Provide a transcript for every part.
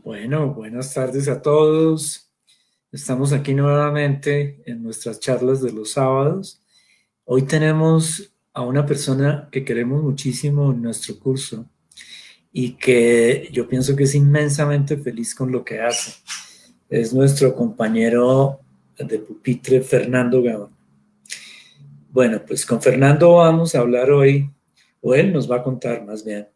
Bueno, buenas tardes a todos. Estamos aquí nuevamente en nuestras charlas de los sábados. Hoy tenemos a una persona que queremos muchísimo en nuestro curso y que yo pienso que es inmensamente feliz con lo que hace. Es nuestro compañero de pupitre, Fernando Gabón. Bueno, pues con Fernando vamos a hablar hoy, o él nos va a contar más bien,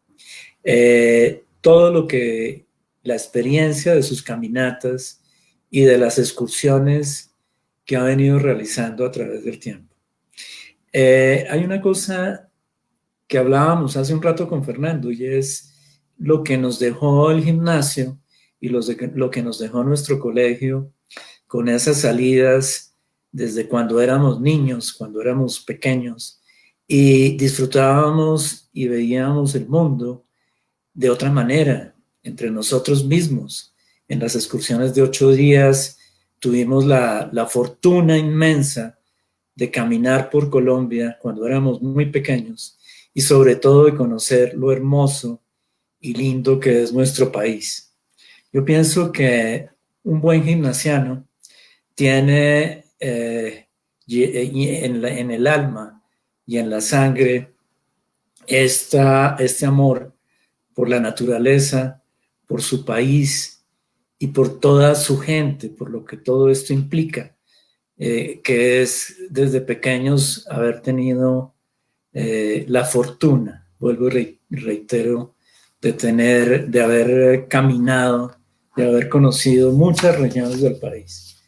todo lo que la experiencia de sus caminatas y de las excursiones que ha venido realizando a través del tiempo. Hay una cosa que hablábamos hace un rato con Fernando y es lo que nos dejó el gimnasio y lo que nos dejó nuestro colegio con esas salidas desde cuando éramos niños, cuando éramos pequeños y disfrutábamos y veíamos el mundo de otra manera, entre nosotros mismos. En las excursiones de 8 días tuvimos la fortuna inmensa de caminar por Colombia cuando éramos muy pequeños y sobre todo de conocer lo hermoso y lindo que es nuestro país. Yo pienso que un buen gimnasiano tiene en el alma y en la sangre este amor por la naturaleza, por su país y por toda su gente, por lo que todo esto implica, que es desde pequeños haber tenido la fortuna, vuelvo y reitero, de haber caminado, de haber conocido muchas regiones del país.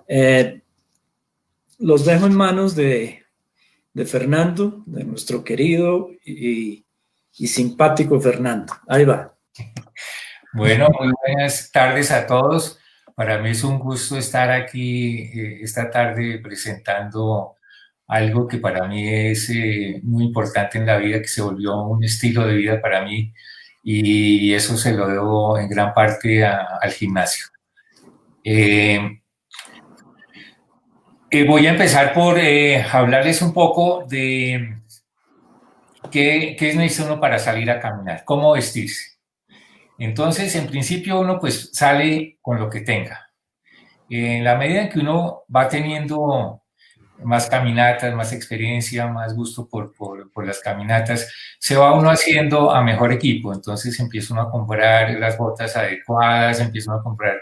Eh, los dejo en manos de Fernando, de nuestro querido y simpático Fernando. Ahí va. Bueno, muy buenas tardes a todos. Para mí es un gusto estar aquí esta tarde presentando algo que para mí es muy importante en la vida, que se volvió un estilo de vida para mí y eso se lo debo en gran parte al gimnasio. Eh, Voy a empezar por hablarles un poco de qué necesita uno para salir a caminar, cómo vestirse. Entonces, en principio uno pues sale con lo que tenga. En la medida en que uno va teniendo más caminatas, más experiencia, más gusto por las caminatas, se va uno haciendo a mejor equipo. Entonces empieza uno a comprar las botas adecuadas, empieza uno a comprar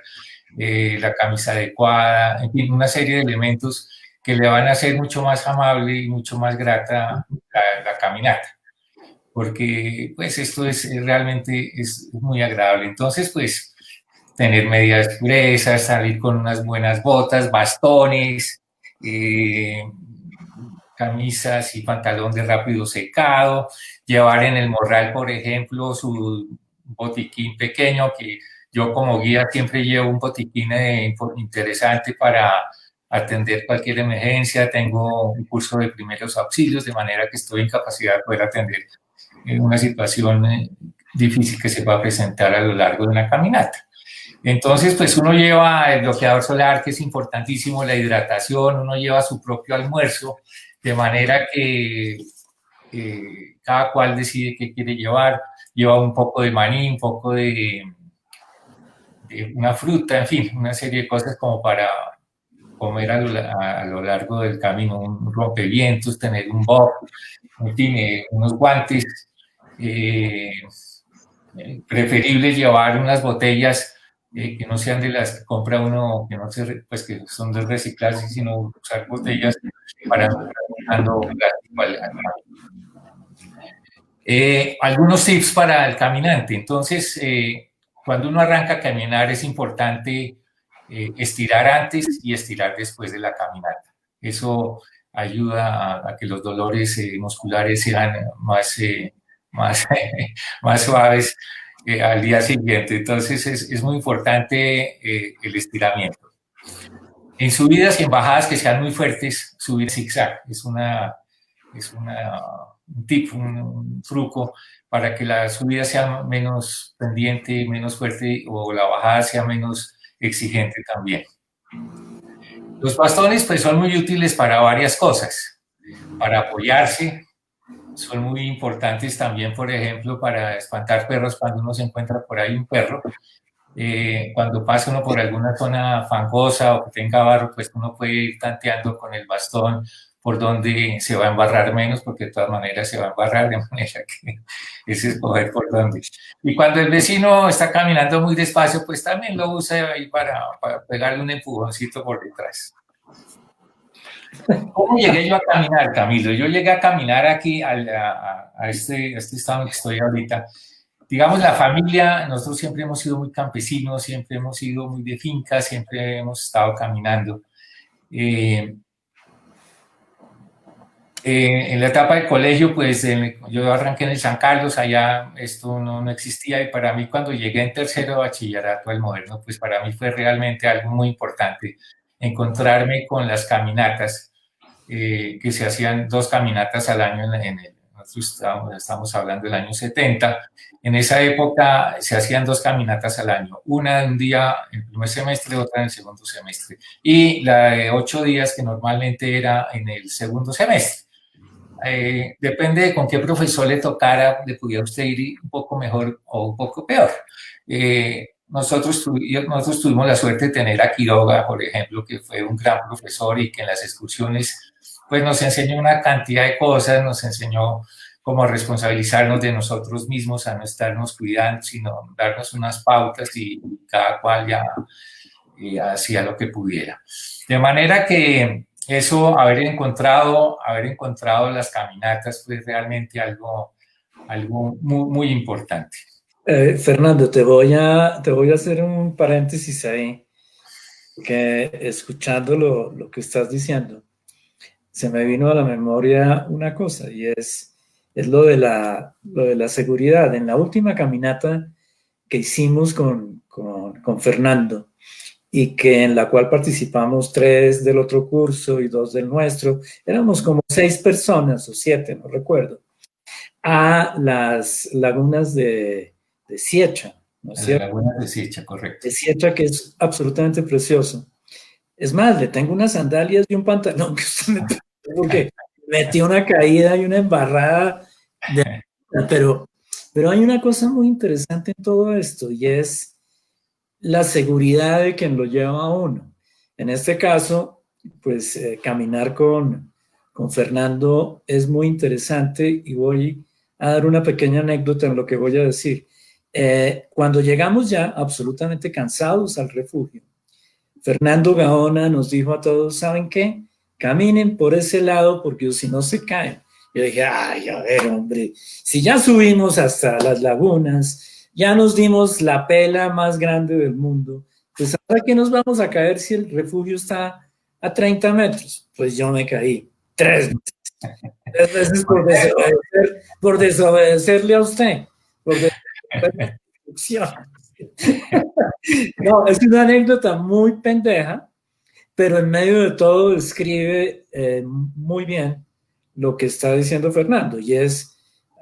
la camisa adecuada, en fin, una serie de elementos que le van a hacer mucho más amable y mucho más grata la caminata, porque pues esto es realmente es muy agradable. Entonces, pues tener medias gruesas, salir con unas buenas botas, bastones, eh, camisas y pantalón de rápido secado, llevar en el morral, por ejemplo, su botiquín pequeño, que yo como guía siempre llevo un botiquín interesante para atender cualquier emergencia, tengo un curso de primeros auxilios, de manera que estoy en capacidad de poder atender una situación difícil que se va a presentar a lo largo de una caminata. Entonces, pues uno lleva el bloqueador solar, que es importantísimo, la hidratación, uno lleva su propio almuerzo, de manera que cada cual decide qué quiere llevar, lleva un poco de maní, un poco de una fruta, en fin, una serie de cosas como para comer a lo largo del camino, un rompevientos, tener un bob, en fin, unos guantes, eh, preferible llevar unas botellas que no sean de las que compra uno, que no se, pues que son de reciclaje, sino usar botellas para no estar botando plástico algunos tips para el caminante. Entonces, cuando uno arranca a caminar es importante estirar antes y estirar después de la caminata. Eso ayuda a que los dolores musculares sean más, más suaves al día siguiente. Entonces, es muy importante el estiramiento. En subidas y en bajadas que sean muy fuertes, subir zigzag es un tip, un truco para que la subida sea menos pendiente, menos fuerte o la bajada sea menos exigente también. Los bastones pues son muy útiles para varias cosas, para apoyarse, son muy importantes también, por ejemplo, para espantar perros cuando uno se encuentra por ahí un perro. Cuando pasa uno por alguna zona fangosa o que tenga barro, pues uno puede ir tanteando con el bastón por donde se va a embarrar menos, porque de todas maneras se va a embarrar, de manera que es escoger por dónde. Y cuando el vecino está caminando muy despacio, pues también lo usa ahí para pegarle un empujoncito por detrás. ¿Cómo llegué yo a caminar, Camilo? Yo llegué a caminar aquí a este estado en que estoy ahorita. Digamos, la familia, nosotros siempre hemos sido muy campesinos, siempre hemos sido muy de finca, siempre hemos estado caminando. Eh, en la etapa de colegio, pues yo arranqué en el San Carlos, allá esto no existía y para mí cuando llegué en tercero de bachillerato al moderno, pues para mí fue realmente algo muy importante encontrarme con las caminatas, que se hacían 2 caminatas al año nosotros estamos hablando del año 70. En esa época se hacían 2 caminatas al año, una de un día en el primer semestre, otra en el segundo semestre, y la de 8 días que normalmente era en el segundo semestre. Depende de con qué profesor le tocara, le pudiera usted ir un poco mejor o un poco peor. Nosotros tuvimos la suerte de tener a Quiroga, por ejemplo, que fue un gran profesor y que en las excursiones pues nos enseñó una cantidad de cosas, nos enseñó cómo responsabilizarnos de nosotros mismos, a no estarnos cuidando, sino darnos unas pautas y cada cual ya hacía lo que pudiera. De manera que eso, haber encontrado las caminatas fue realmente algo muy, muy importante. Fernando, te voy a hacer un paréntesis ahí, que escuchando lo que estás diciendo, se me vino a la memoria una cosa y es lo de la seguridad. En la última caminata que hicimos con Fernando y que en la cual participamos 3 del otro curso y 2 del nuestro, éramos como 6 personas o 7, no recuerdo, a las lagunas de Siecha, ¿no es En la cierto? Laguna de Siecha, correcto. De Siecha, que es absolutamente precioso. Es más, le tengo unas sandalias y un pantalón que usted me prestó porque metí una caída y una embarrada, de, pero, pero hay una cosa muy interesante en todo esto y es la seguridad de quien lo lleva a uno. En este caso, pues caminar con Fernando es muy interesante y voy a dar una pequeña anécdota en lo que voy a decir. Cuando llegamos ya absolutamente cansados al refugio, Fernando Gaona nos dijo a todos, ¿saben qué? Caminen por ese lado porque si no se caen. Yo dije, ay, a ver, hombre, si ya subimos hasta las lagunas, ya nos dimos la pela más grande del mundo, pues ahora que nos vamos a caer si el refugio está a 30 metros. Pues yo me caí 3 veces por desobedecerle a usted, por desobedecer la instrucción. No, es una anécdota muy pendeja, pero en medio de todo describe muy bien lo que está diciendo Fernando, y es,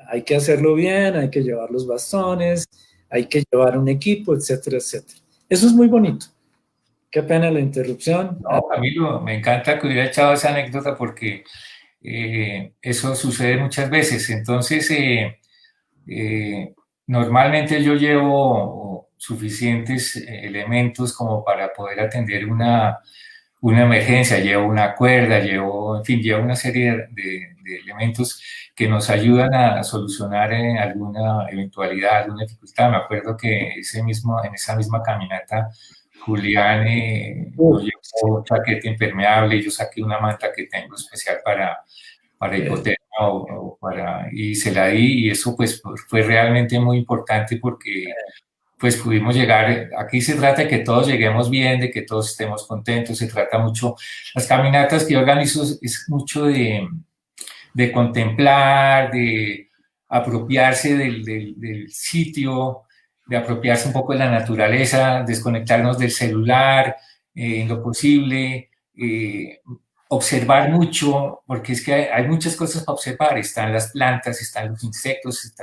hay que hacerlo bien, hay que llevar los bastones, hay que llevar un equipo, etcétera, etcétera. Eso es muy bonito. Qué pena la interrupción. No, Camilo, me encanta que hubiera echado esa anécdota porque eso sucede muchas veces. Entonces, eh, normalmente yo llevo suficientes elementos como para poder atender una emergencia, llevo una cuerda, en fin, llevo una serie de elementos que nos ayudan a solucionar alguna eventualidad, alguna dificultad. Me acuerdo que en esa misma caminata, Julián no llevó chaqueta impermeable y yo saqué una manta que tengo especial para hipotermia y se la di y eso pues fue realmente muy importante porque pues pudimos llegar, aquí se trata de que todos lleguemos bien, de que todos estemos contentos, se trata mucho, las caminatas que yo organizo es mucho de contemplar, de apropiarse del sitio, de apropiarse un poco de la naturaleza, desconectarnos del celular en lo posible, observar mucho, porque es que hay muchas cosas para observar, están las plantas, están los insectos,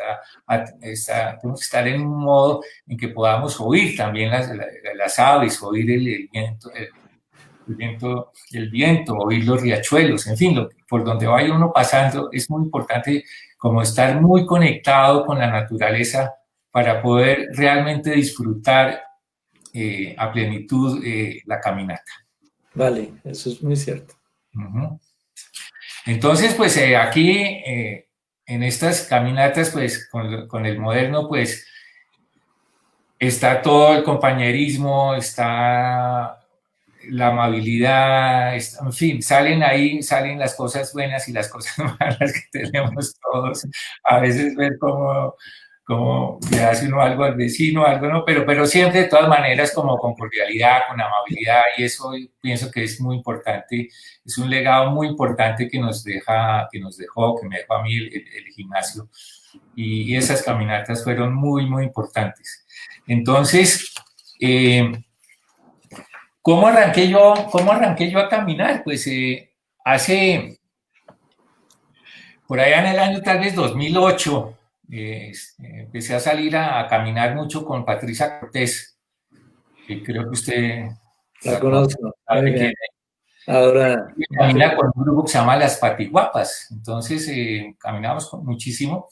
tenemos que estar en un modo en que podamos oír también las aves, oír el viento, oír los riachuelos, en fin, por donde vaya uno pasando, es muy importante como estar muy conectado con la naturaleza para poder realmente disfrutar a plenitud la caminata. Vale, eso es muy cierto. Ujú. Entonces, pues aquí en estas caminatas, pues con el moderno, pues está todo el compañerismo, está la amabilidad, en fin, salen ahí, salen las cosas buenas y las cosas malas que tenemos todos. A veces ver cómo le hace uno algo al vecino, algo no, pero siempre de todas maneras como con cordialidad, con amabilidad, y eso pienso que es muy importante, es un legado muy importante que nos deja, que me dejó a mí el gimnasio, y esas caminatas fueron muy, muy importantes. Entonces, eh, ¿cómo arranqué yo a caminar? Pues hace, por allá en el año tal vez 2008, empecé a salir a caminar mucho con Patricia Cortés, que creo que usted La la conoce, conozco. Muy sabe quién bien. es. Ahora, Camina sí, con un grupo que se llama Las Patiguapas, entonces caminamos muchísimo.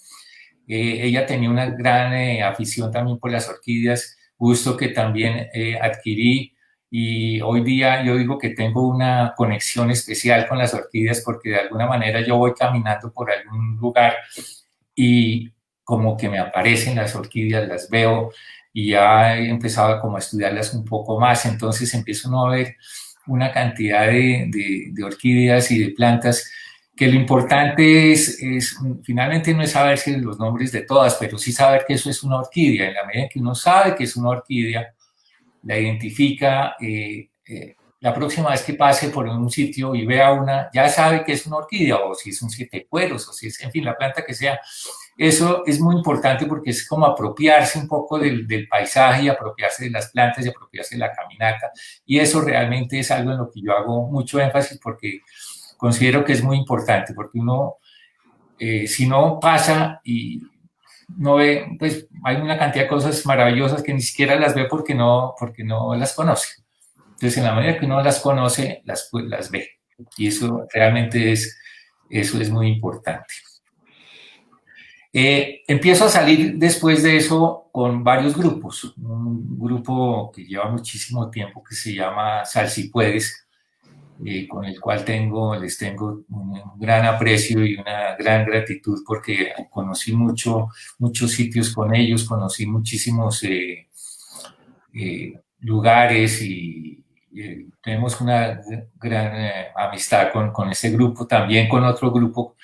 Ella tenía una gran afición también por las orquídeas, gusto que también adquirí, y hoy día yo digo que tengo una conexión especial con las orquídeas porque de alguna manera yo voy caminando por algún lugar y como que me aparecen las orquídeas, las veo y ya he empezado como a estudiarlas un poco más, entonces empiezo no a ver una cantidad de orquídeas y de plantas que lo importante es, finalmente no es saberse los nombres de todas, pero sí saber que eso es una orquídea. En la medida que uno sabe que es una orquídea, la identifica, la próxima vez que pase por un sitio y vea una, ya sabe que es una orquídea, o si es un siete cueros, o si es, en fin, la planta que sea. Eso es muy importante porque es como apropiarse un poco del paisaje y apropiarse de las plantas y apropiarse de la caminata. Y eso realmente es algo en lo que yo hago mucho énfasis porque considero que es muy importante, porque uno, si no pasa y no ve, pues hay una cantidad de cosas maravillosas que ni siquiera las ve porque no las conoce. Entonces, en la medida que uno las conoce, las ve. Y eso realmente eso es muy importante. Empiezo a salir después de eso con varios grupos. Un grupo que lleva muchísimo tiempo que se llama Sal Si Puedes, con el cual les tengo un gran aprecio y una gran gratitud porque conocí muchos sitios con ellos, conocí muchísimos lugares y tenemos una gran amistad con ese grupo, también con otro grupo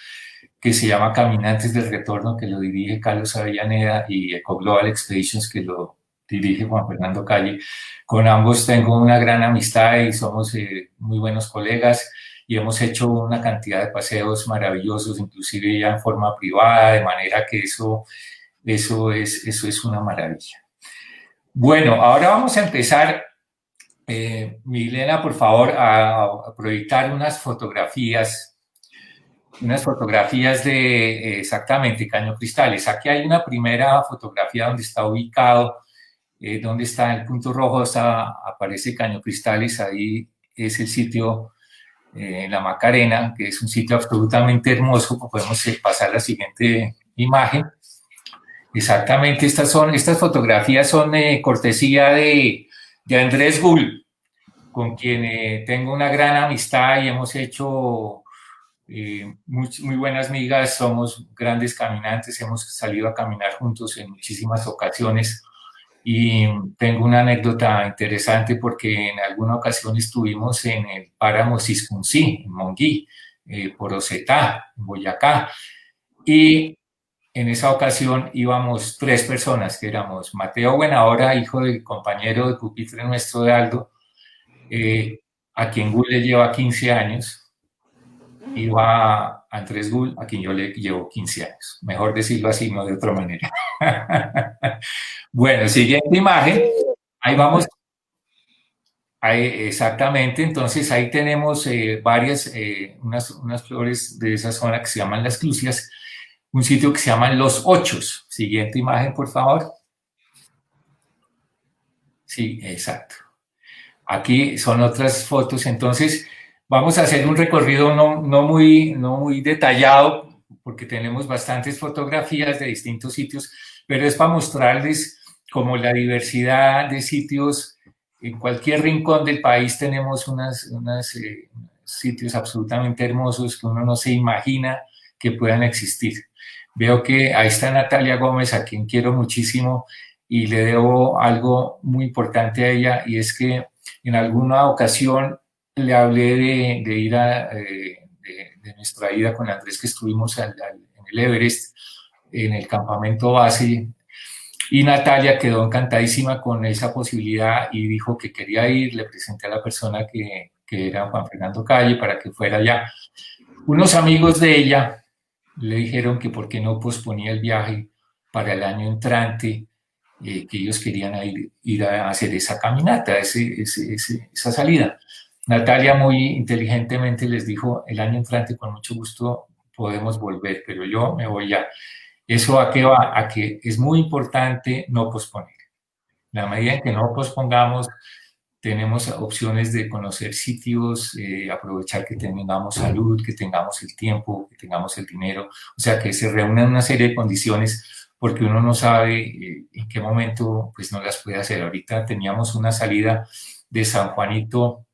que se llama Caminantes del Retorno, que lo dirige Carlos Avellaneda, y Eco Global Expeditions, que lo dirige Juan Fernando Calle. Con ambos tengo una gran amistad y somos muy buenos colegas y hemos hecho una cantidad de paseos maravillosos, inclusive ya en forma privada, de manera que eso es una maravilla. Bueno, ahora vamos a empezar, Milena, por favor, a proyectar unas fotografías de exactamente Caño Cristales. Aquí hay una primera fotografía donde está ubicado, donde está el punto rojo, aparece Caño Cristales, ahí es el sitio en la Macarena, que es un sitio absolutamente hermoso. Podemos pasar a la siguiente imagen. Exactamente, estas fotografías son cortesía de Andrés Gull, con quien tengo una gran amistad y hemos hecho muy buenas migas, somos grandes caminantes, hemos salido a caminar juntos en muchísimas ocasiones y tengo una anécdota interesante porque en alguna ocasión estuvimos en el páramo Siscuncí, en Monguí, por Osetá, en Boyacá, y en esa ocasión íbamos tres personas, que éramos Mateo Buenahora, hijo del compañero de pupitre nuestro de Aldo, eh, a quien Gull le lleva 15 años, iba Andrés Gull, a quien yo le llevo 15 años. Mejor decirlo así, no de otra manera. Bueno, siguiente imagen. Ahí vamos. Ahí, exactamente. Entonces ahí tenemos unas flores de esa zona que se llaman las clusias. Un sitio que se llama Los Ochos. Siguiente imagen, por favor. Sí, exacto. Aquí son otras fotos. Entonces vamos a hacer un recorrido no muy detallado porque tenemos bastantes fotografías de distintos sitios, pero es para mostrarles como la diversidad de sitios en cualquier rincón del país tenemos unos sitios absolutamente hermosos que uno no se imagina que puedan existir. Veo que ahí está Natalia Gómez, a quien quiero muchísimo y le debo algo muy importante a ella, y es que en alguna ocasión le hablé de ir de nuestra ida con Andrés, que estuvimos en el Everest, en el campamento base, y Natalia quedó encantadísima con esa posibilidad y dijo que quería ir. Le presenté a la persona que era Juan Fernando Calle para que fuera allá. Unos amigos de ella le dijeron que por qué no posponía el viaje para el año entrante, que ellos querían ir a hacer esa caminata, esa salida. Natalia muy inteligentemente les dijo, el año entrante con mucho gusto podemos volver, pero yo me voy ya. ¿Eso a qué va? A que es muy importante no posponer. La medida en que no pospongamos, tenemos opciones de conocer sitios, aprovechar que tengamos salud, que tengamos el tiempo, que tengamos el dinero, o sea, que se reúnan una serie de condiciones porque uno no sabe en qué momento pues no las puede hacer. Ahorita teníamos una salida de San Juanito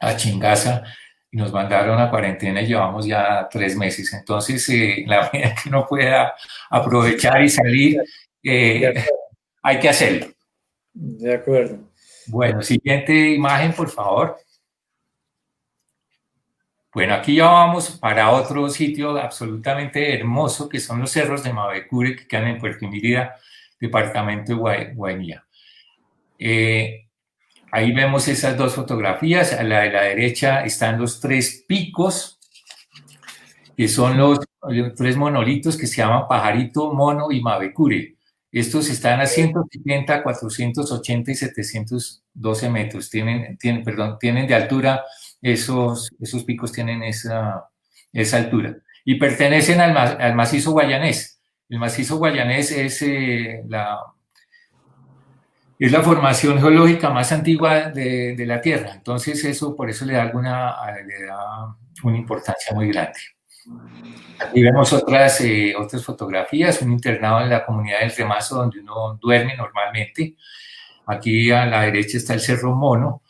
a Chingaza y nos mandaron a cuarentena y llevamos ya 3 meses. Entonces, la medida que uno pueda aprovechar y salir, De eh, acuerdo. hay que hacerlo. De acuerdo. Bueno, siguiente imagen, por favor. Bueno, aquí ya vamos para otro sitio absolutamente hermoso, que son los cerros de Mavecure, que quedan en Puerto Inírida, departamento de Guainía. Ahí vemos esas dos fotografías. A la de la derecha están los 3 picos, que son los 3 monolitos que se llaman Pajarito, Mono y Mavecure. Estos están a 170, 480 y 712 metros. Tienen de altura, esos picos tienen esa altura. Y pertenecen al macizo guayanés. El macizo guayanés es la formación geológica más antigua de la Tierra. Entonces, por eso le da una importancia muy grande. Aquí vemos otras fotografías, un internado en la comunidad del Remazo donde uno duerme normalmente. Aquí a la derecha está el Cerro Mono,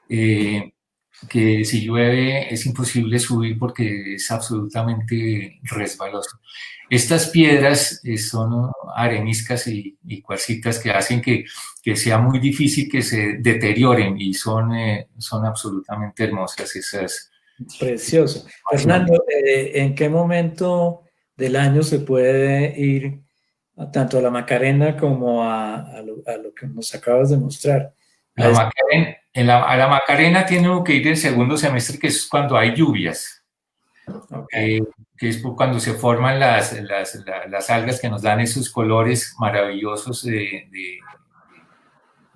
que si llueve es imposible subir porque es absolutamente resbaloso. Estas piedras son areniscas y cuarcitas que hacen que sea muy difícil que se deterioren, y son absolutamente hermosas esas. Precioso. Fernando, ¿en qué momento del año se puede ir tanto a la Macarena como a lo que nos acabas de mostrar? La Macarena, a la Macarena tiene que ir el segundo semestre, que es cuando hay lluvias, Okay. que es cuando se forman las algas que nos dan esos colores maravillosos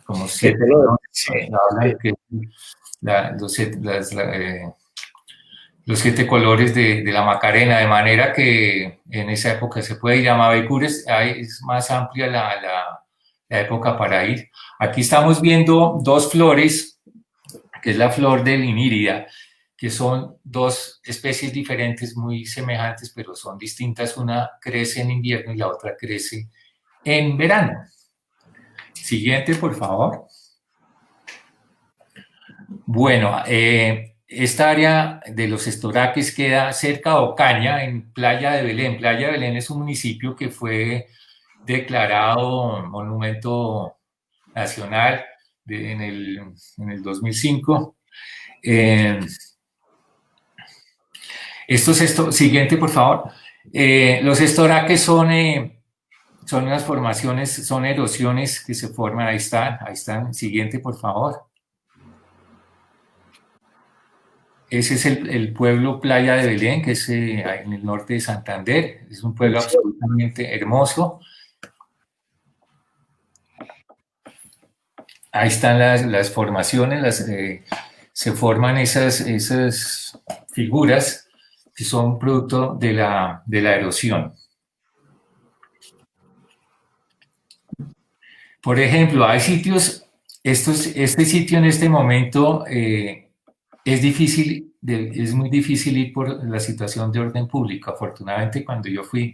como De 7 color. colores, Sí, sí. hablan que los 7 colores de la Macarena, de manera que en esa época se puede ir a Mavecures, es más amplia la época para ir. Aquí estamos viendo dos flores, que es la flor de linírida, que son dos especies diferentes, muy semejantes, pero son distintas. Una crece en invierno y la otra crece en verano. Siguiente, por favor. Bueno, esta área de los estoraques queda cerca de Ocaña, en Playa de Belén. Playa de Belén es un municipio que fue declarado monumento nacional en el 2005. Siguiente, por favor. Los estoraques son unas formaciones, son erosiones que se forman. Ahí están. Siguiente, por favor. Ese es el pueblo Playa de Belén, que es en el norte de Santander. Es un pueblo absolutamente hermoso. Ahí están las formaciones, se forman esas figuras que son producto de la erosión. Por ejemplo, hay sitios, este sitio en este momento es muy difícil ir por la situación de orden público. Afortunadamente, cuando yo fui,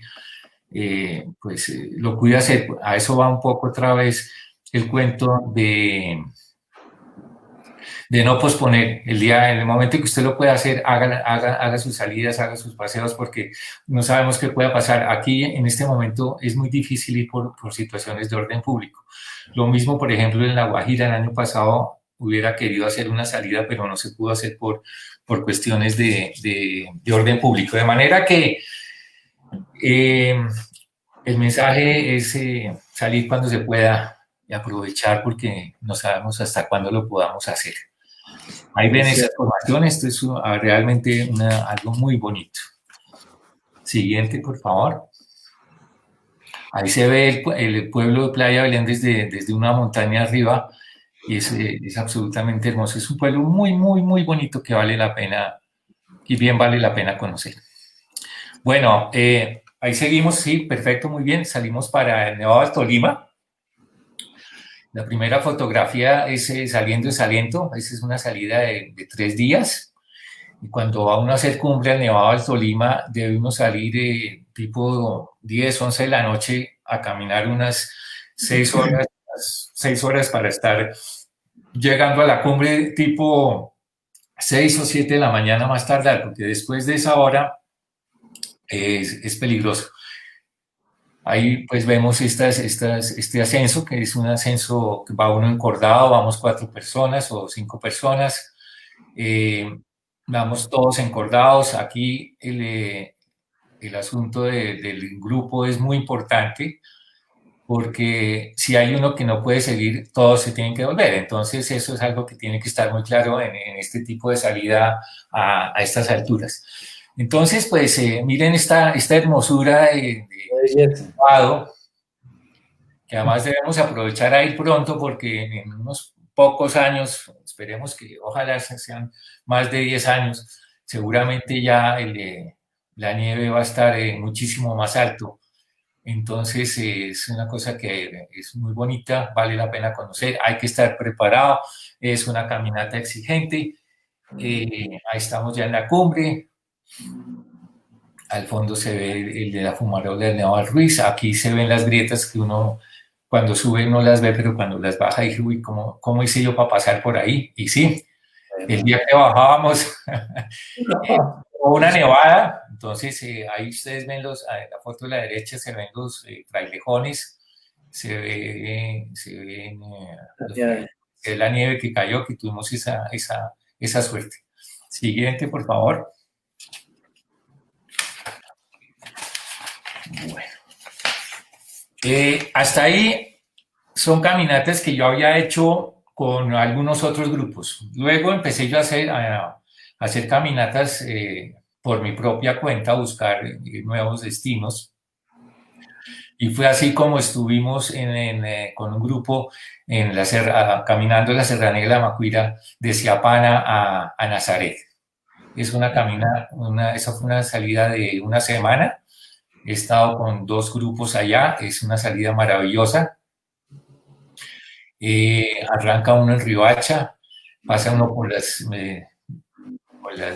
lo pude hacer. A eso va un poco otra vez el cuento de no posponer el día, en el momento que usted lo pueda hacer, haga sus salidas, haga sus paseos, porque no sabemos qué pueda pasar. Aquí, en este momento, es muy difícil ir por situaciones de orden público. Lo mismo, por ejemplo, en La Guajira, el año pasado hubiera querido hacer una salida, pero no se pudo hacer por cuestiones de orden público. De manera que el mensaje es salir cuando se pueda y aprovechar porque no sabemos hasta cuándo lo podamos hacer. Ahí ven esa información, esto es realmente algo muy bonito. Siguiente, por favor. Ahí se ve el pueblo de Playa Belén desde una montaña arriba y es absolutamente hermoso. Es un pueblo muy, muy, muy bonito que vale la pena, y bien vale la pena conocer. Bueno, ahí seguimos, sí, perfecto, muy bien. Salimos para el Nevado del Tolima. La primera fotografía es saliendo de Salento. Esa es una salida de 3 días. Y cuando va uno a hacer cumbre al Nevado del Tolima, debe uno salir tipo 10, 11 de la noche a caminar unas 6 horas para estar llegando a la cumbre tipo 6 o 7 de la mañana más tardar, porque después de esa hora es peligroso. Ahí pues vemos este ascenso, que es un ascenso que va uno encordado, vamos 4 personas o 5 personas, vamos todos encordados. Aquí el asunto del grupo es muy importante, porque si hay uno que no puede seguir, todos se tienen que volver. Entonces eso es algo que tiene que estar muy claro en este tipo de salida a estas alturas. Entonces, pues miren esta hermosura de Nevado, que además debemos aprovechar a ir pronto porque en unos pocos años, esperemos que ojalá sean más de 10 años, seguramente ya la nieve va a estar muchísimo más alto. Entonces es una cosa que es muy bonita, vale la pena conocer, hay que estar preparado, es una caminata exigente. Ahí estamos ya en la cumbre, al fondo se ve el de la fumarola del Nevado del Ruiz, aquí se ven las grietas que uno cuando sube no las ve, pero cuando las baja dice, uy, ¿cómo hice yo para pasar por ahí? Y sí, el día que bajábamos una nevada, entonces ahí ustedes ven en la foto de la derecha se ven los frailejones, se ve la nieve que cayó, que tuvimos esa suerte. Siguiente, por favor. Bueno. Hasta ahí son caminatas que yo había hecho con algunos otros grupos. Luego empecé yo a hacer caminatas por mi propia cuenta, a buscar nuevos destinos. Y fue así como estuvimos con un grupo caminando en la Serranía de la Macuira de Siapana a Nazaret. Es esa fue una salida de una semana. He estado con 2 grupos allá, es una salida maravillosa. Arranca uno en Riohacha, pasa uno por las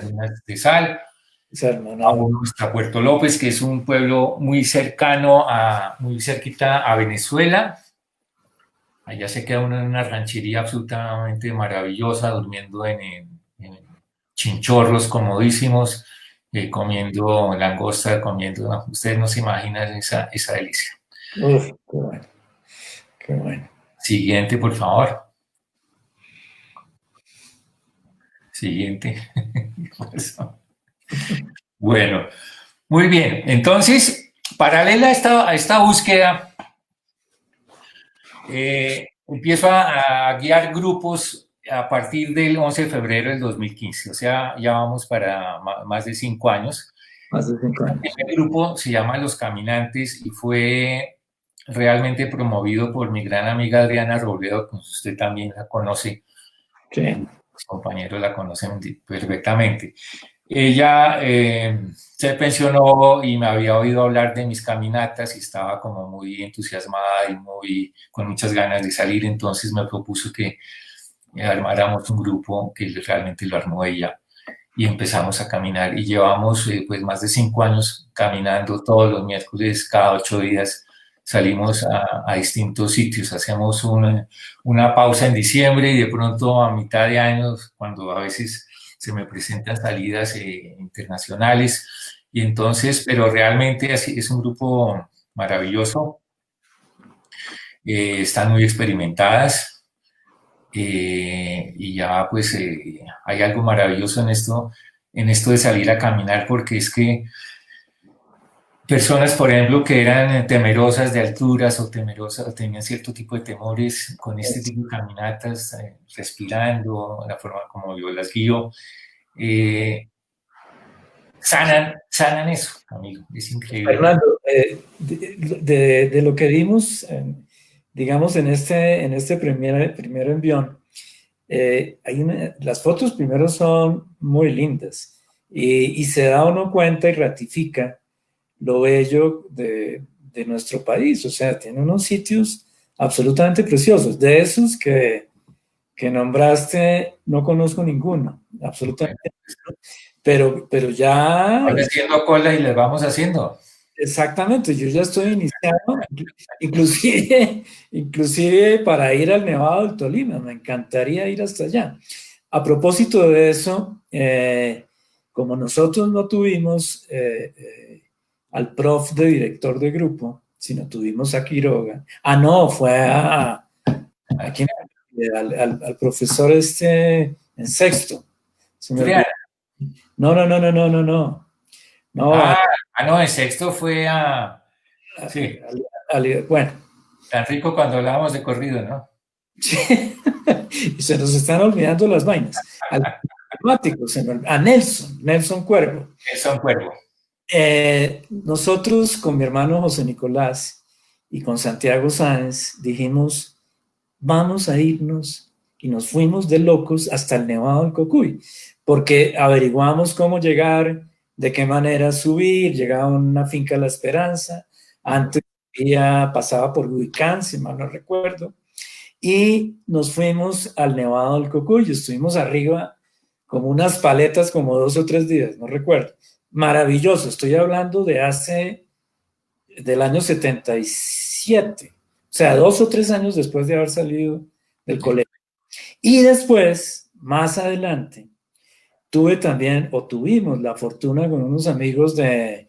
minas de sal, a uno hasta Puerto López, que es un pueblo muy cercano, muy cerquita a Venezuela. Allá se queda uno en una ranchería absolutamente maravillosa, durmiendo en chinchorros comodísimos, comiendo langosta, ustedes no se imaginan esa delicia. Uf, qué bueno, qué bueno. Siguiente, por favor. Siguiente. Bueno, muy bien. Entonces, paralela a esta búsqueda, empiezo a guiar grupos a partir del 11 de febrero del 2015. O sea, ya vamos para más de 5 años. Más de 5 años. El grupo se llama Los Caminantes y fue realmente promovido por mi gran amiga Adriana Robledo, que usted también la conoce. Sí. Los compañeros la conocen perfectamente. Ella se pensionó y me había oído hablar de mis caminatas y estaba como muy entusiasmada y con muchas ganas de salir, entonces me propuso que armáramos un grupo que realmente lo armó ella y empezamos a caminar y llevamos pues más de 5 años caminando todos los miércoles, cada 8 días salimos a distintos sitios, hacemos una pausa en diciembre y de pronto a mitad de año, cuando a veces se me presentan salidas internacionales, y entonces, pero realmente así, es un grupo maravilloso, están muy experimentadas, y ya pues hay algo maravilloso en esto de salir a caminar, porque es que personas, por ejemplo, que eran temerosas de alturas o temerosas o tenían cierto tipo de temores con este tipo de caminatas, respirando, la forma como yo las guío, eh, sanan eso, amigo. Es increíble. Fernando, de lo que vimos, digamos, en este primer envión, las fotos primero son muy lindas y se da uno cuenta y ratifica lo bello de nuestro país. O sea, tiene unos sitios absolutamente preciosos. De esos que nombraste, no conozco ninguno, Bueno, absolutamente. Pero ya, van haciendo cola y les vamos haciendo. exactamente, yo ya estoy iniciado, inclusive, inclusive para ir al Nevado del Tolima, me encantaría ir hasta allá. A propósito de eso, como nosotros no tuvimos al prof de director de grupo, sino tuvimos a Quiroga. Ah, no, fue a quién, al profesor este en sexto. Se me olvidó. Triana. No, no, no, no, no, no, no. No, Ah, no, en sexto fue a... a- Sí, bueno. tan rico cuando hablábamos de corrido, ¿no? Sí. Y se nos están olvidando las vainas. Al matemático, a Nelson, Nelson Cuervo. Son Cuervo. Nosotros con mi hermano José Nicolás y con Santiago Sáenz dijimos, vamos a irnos y nos fuimos de locos hasta el Nevado del Cocuy, porque averiguamos cómo llegar, de qué manera subir, llegaba a una finca La Esperanza, antes ya pasaba por Huicán, si mal no recuerdo, y nos fuimos al Nevado del Cocuy, estuvimos arriba como unas paletas como 2 o 3 días, no recuerdo. Maravilloso, estoy hablando del año 77, o sea, 2 o 3 años después de haber salido del Sí. colegio. Y después, más adelante, tuve también, o tuvimos la fortuna con unos amigos de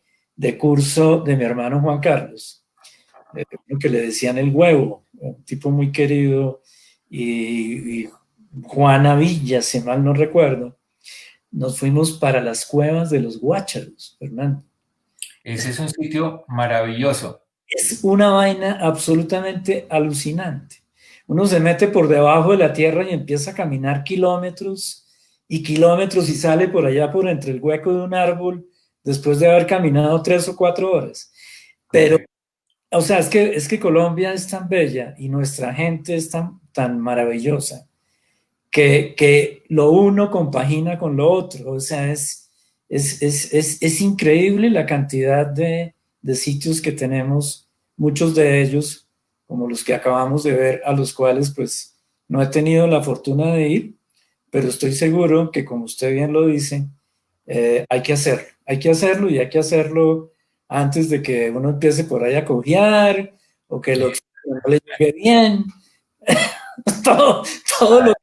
curso de mi hermano Juan Carlos, que le decían el huevo, un tipo muy querido, y Juana Villa, si mal no recuerdo, nos fuimos para las cuevas de los Guácharos, Fernando. Ese es un sitio maravilloso. Es una vaina absolutamente alucinante. Uno se mete por debajo de la tierra y empieza a caminar kilómetros y kilómetros y sale por allá por entre el hueco de un árbol después de haber caminado 3 o 4 horas. Pero, Correcto. o sea, es que Colombia es tan bella y nuestra gente es tan maravillosa que lo uno compagina con lo otro. O sea, es increíble la cantidad de sitios que tenemos, muchos de ellos, como los que acabamos de ver, a los cuales pues no he tenido la fortuna de ir, pero estoy seguro que como usted bien lo dice, hay que hacerlo y hay que hacerlo antes de que uno empiece por ahí a cojear o que el Sí. oxígeno no le llegue bien. todo, todo lo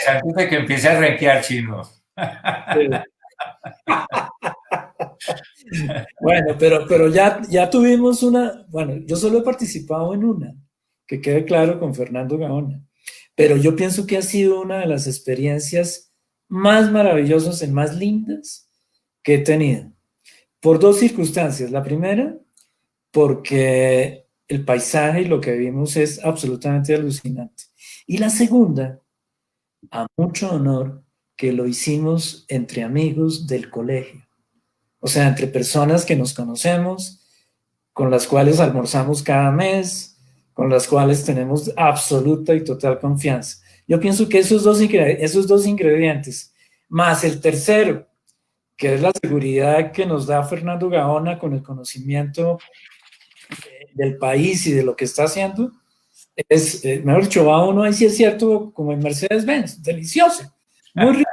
Antes de que empiece a renquear, chino. que... Bueno, pero ya tuvimos bueno, yo solo he participado en una, que quede claro con Fernando Gaona, pero yo pienso que ha sido una de las experiencias más maravillosas y más lindas que he tenido, por 2 circunstancias. La primera, porque el paisaje y lo que vimos es absolutamente alucinante. Y la segunda, a mucho honor, que lo hicimos entre amigos del colegio. O sea, entre personas que nos conocemos, con las cuales almorzamos cada mes, con las cuales tenemos absoluta y total confianza. Yo pienso que esos dos ingredientes, más el tercero, que es la seguridad que nos da Fernando Gaona con el conocimiento del país y de lo que está haciendo, mejor dicho, va uno ahí sí es cierto, como en Mercedes-Benz, delicioso, muy rico.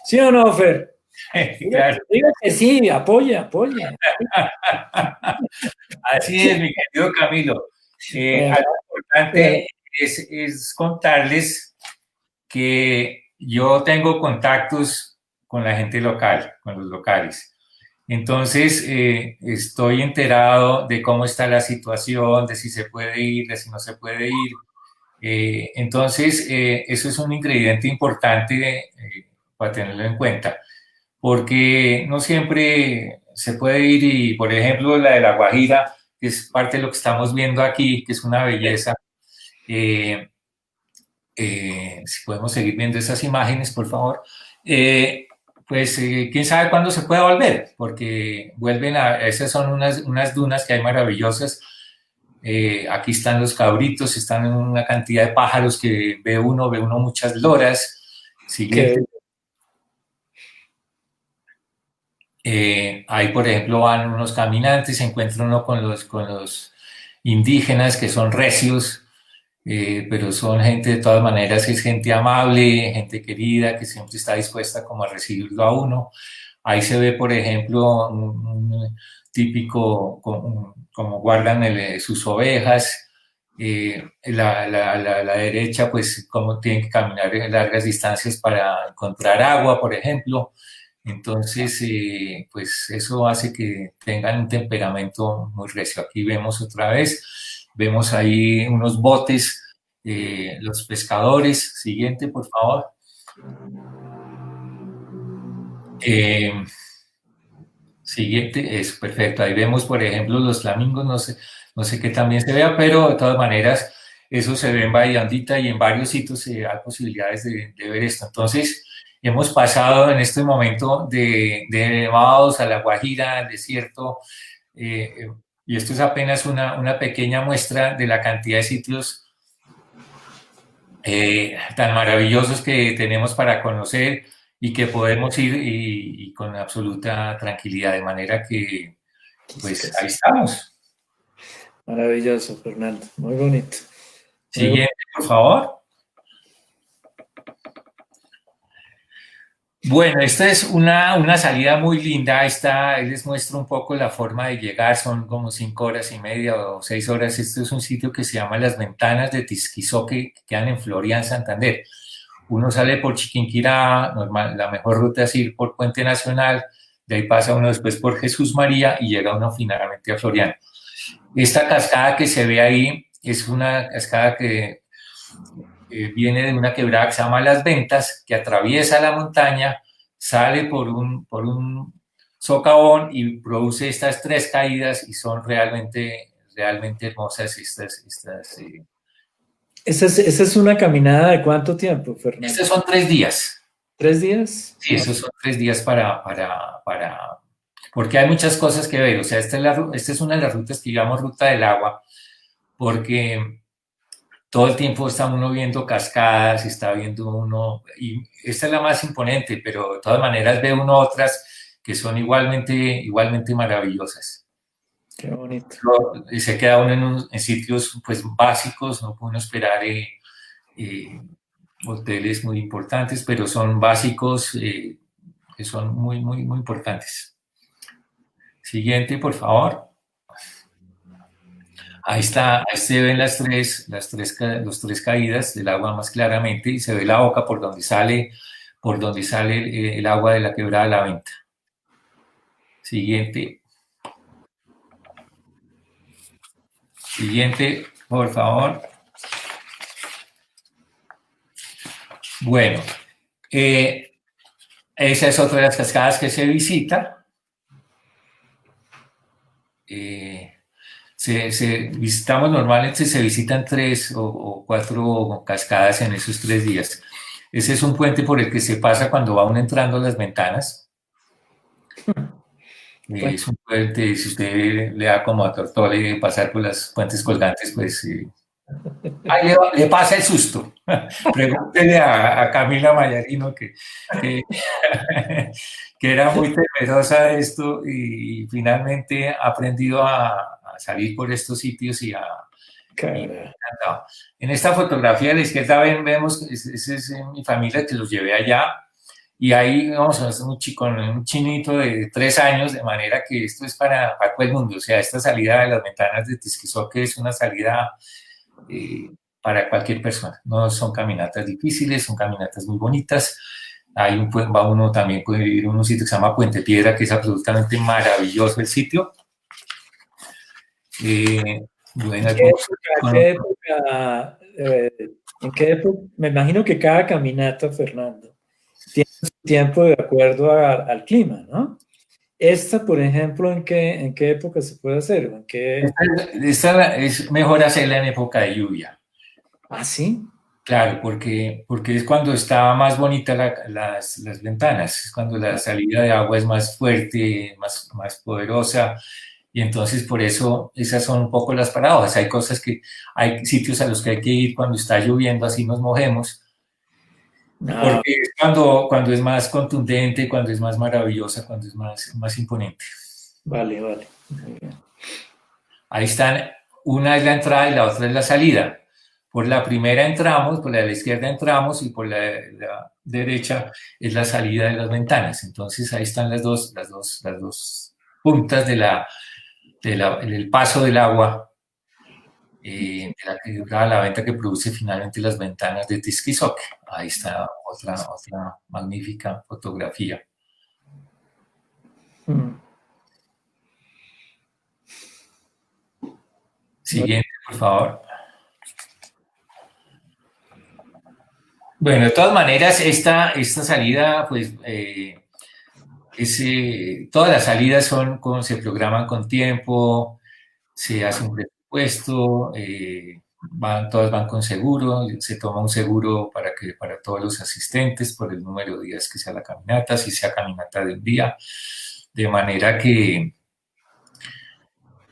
¿Sí o no, Fer? Claro, Diga que sí, apoye, apoye. así es, mi querido Camilo. Bueno, Algo bueno, importante es contarles que yo tengo contactos con la gente local, con los locales. Entonces, estoy enterado de cómo está la situación, de si se puede ir, de si no se puede ir. Entonces, eso es un ingrediente importante para tenerlo en cuenta, porque no siempre se puede ir y, por ejemplo, la de La Guajira, que es parte de lo que estamos viendo aquí, que es una belleza. eh, si podemos seguir viendo esas imágenes, por favor. Pues quién sabe cuándo se pueda volver, porque vuelven esas son unas dunas que hay maravillosas. Aquí están los cabritos, están en una cantidad de pájaros que ve uno muchas loras. Siguiente. que Ahí, por ejemplo, van unos caminantes, se encuentra uno con los indígenas que son recios, pero son gente de todas maneras, es gente amable, gente querida, que siempre está dispuesta como a recibirlo a uno. Ahí se ve, por ejemplo, un típico como guardan sus ovejas. La derecha, pues, como tienen que caminar en largas distancias para encontrar agua, por ejemplo. Entonces, pues eso hace que tengan un temperamento muy recio. Aquí vemos otra vez, vemos ahí unos botes, los pescadores. Siguiente, por favor. Eh, Siguiente, es perfecto. Ahí vemos, por ejemplo, los flamingos, no sé qué también se vea, pero de todas maneras, eso se ve en Bahía Hondita y en varios sitios hay posibilidades de ver esto. Entonces, hemos pasado en este momento de Nevados a La Guajira, al desierto, y esto es apenas una pequeña muestra de la cantidad de sitios tan maravillosos que tenemos para conocer y que podemos ir y con absoluta tranquilidad, de manera que, pues ahí estamos. maravilloso, Fernando, muy bonito. Muy Siguiente, por favor. Bueno, esta es una salida muy linda. Esta les muestro un poco la forma de llegar. Son como 5 horas y media o 6 horas. Este es un sitio que se llama Las Ventanas de Tisquizoque, que quedan en Florida, en Santander. Uno sale por Chiquinquirá, normal, la mejor ruta es ir por Puente Nacional, de ahí pasa uno después por Jesús María y llega uno finalmente a Floriano. Esta cascada que se ve ahí es una cascada que viene de una quebrada que se llama Las Ventas, que atraviesa la montaña, sale por un socavón y produce estas tres caídas y son realmente hermosas Esa es una caminada de cuánto tiempo, Fernando? estos son 3 días. ¿3 días? Sí, esos son 3 días porque hay muchas cosas que ver. O sea, esta es una de las rutas que llamamos ruta del agua, porque todo el tiempo está uno viendo cascadas, está viendo uno, y esta es la más imponente, pero de todas maneras ve uno otras que son igualmente maravillosas. Qué bonito. Y se queda uno en sitios pues básicos, no puede uno esperar eh, hoteles muy importantes, pero son básicos que son muy importantes. Siguiente, por favor. Ahí está, ahí se ven los tres caídas del agua más claramente y se ve la boca por donde sale el agua de la quebrada de la Venta. Siguiente, siguiente, por favor. Bueno, esa es otra de las cascadas que se visita. Visitamos normalmente, se visitan 3 o 4 cascadas en esos 3 días. Ese es un puente por el que se pasa cuando va uno entrando a Las Ventanas. Bueno, Es un puente, si usted le da como a Tortole pasar por las puentes colgantes, pues ahí le pasa el susto. Pregúntele a Camila Mayarino que, que era muy temerosa de esto y finalmente ha aprendido a salir por estos sitios y cara. no. En esta fotografía a la izquierda vemos, esa es mi familia que los llevé allá. y ahí vamos a hacer un chico, un chinito de 3 años, de manera que esto es para todo el mundo. O sea, esta salida de las ventanas de Tisquizoque es una salida eh, para cualquier persona. No son caminatas difíciles, son caminatas muy bonitas. Va uno también, puede ir a un sitio que se llama Puente Piedra, que es absolutamente maravilloso el sitio. Yo en ¿En qué algún época, en qué época? Me imagino que cada caminata, Fernando, tiene su tiempo de acuerdo al clima, ¿no? Esta, por ejemplo, en qué época se puede hacer? ¿En qué? esta es mejor hacerla en época de lluvia. Ah, sí. Claro, porque es cuando está más bonita las ventanas, es cuando la salida de agua es más fuerte, más poderosa, y entonces por eso esas son un poco las paradojas. Hay sitios a los que hay que ir cuando está lloviendo, así nos mojemos, Ah, porque es cuando es más contundente, cuando es más maravillosa, cuando es más imponente. vale, vale. Muy bien. Ahí están, una es la entrada y la otra es la salida. Por la primera entramos, por la de la izquierda entramos y por la derecha es la salida de las ventanas. Entonces ahí están las dos puntas del paso del agua, la venta que produce finalmente las ventanas de Tisquizoque. Ahí está otra magnífica fotografía. Mm. Siguiente, por favor. Bueno, de todas maneras, esta salida, pues, todas las salidas se programan con tiempo, se hace un presupuesto, todas van con seguro, se toma un seguro para todos los asistentes por el número de días que sea la caminata, si sea caminata del día, de manera que,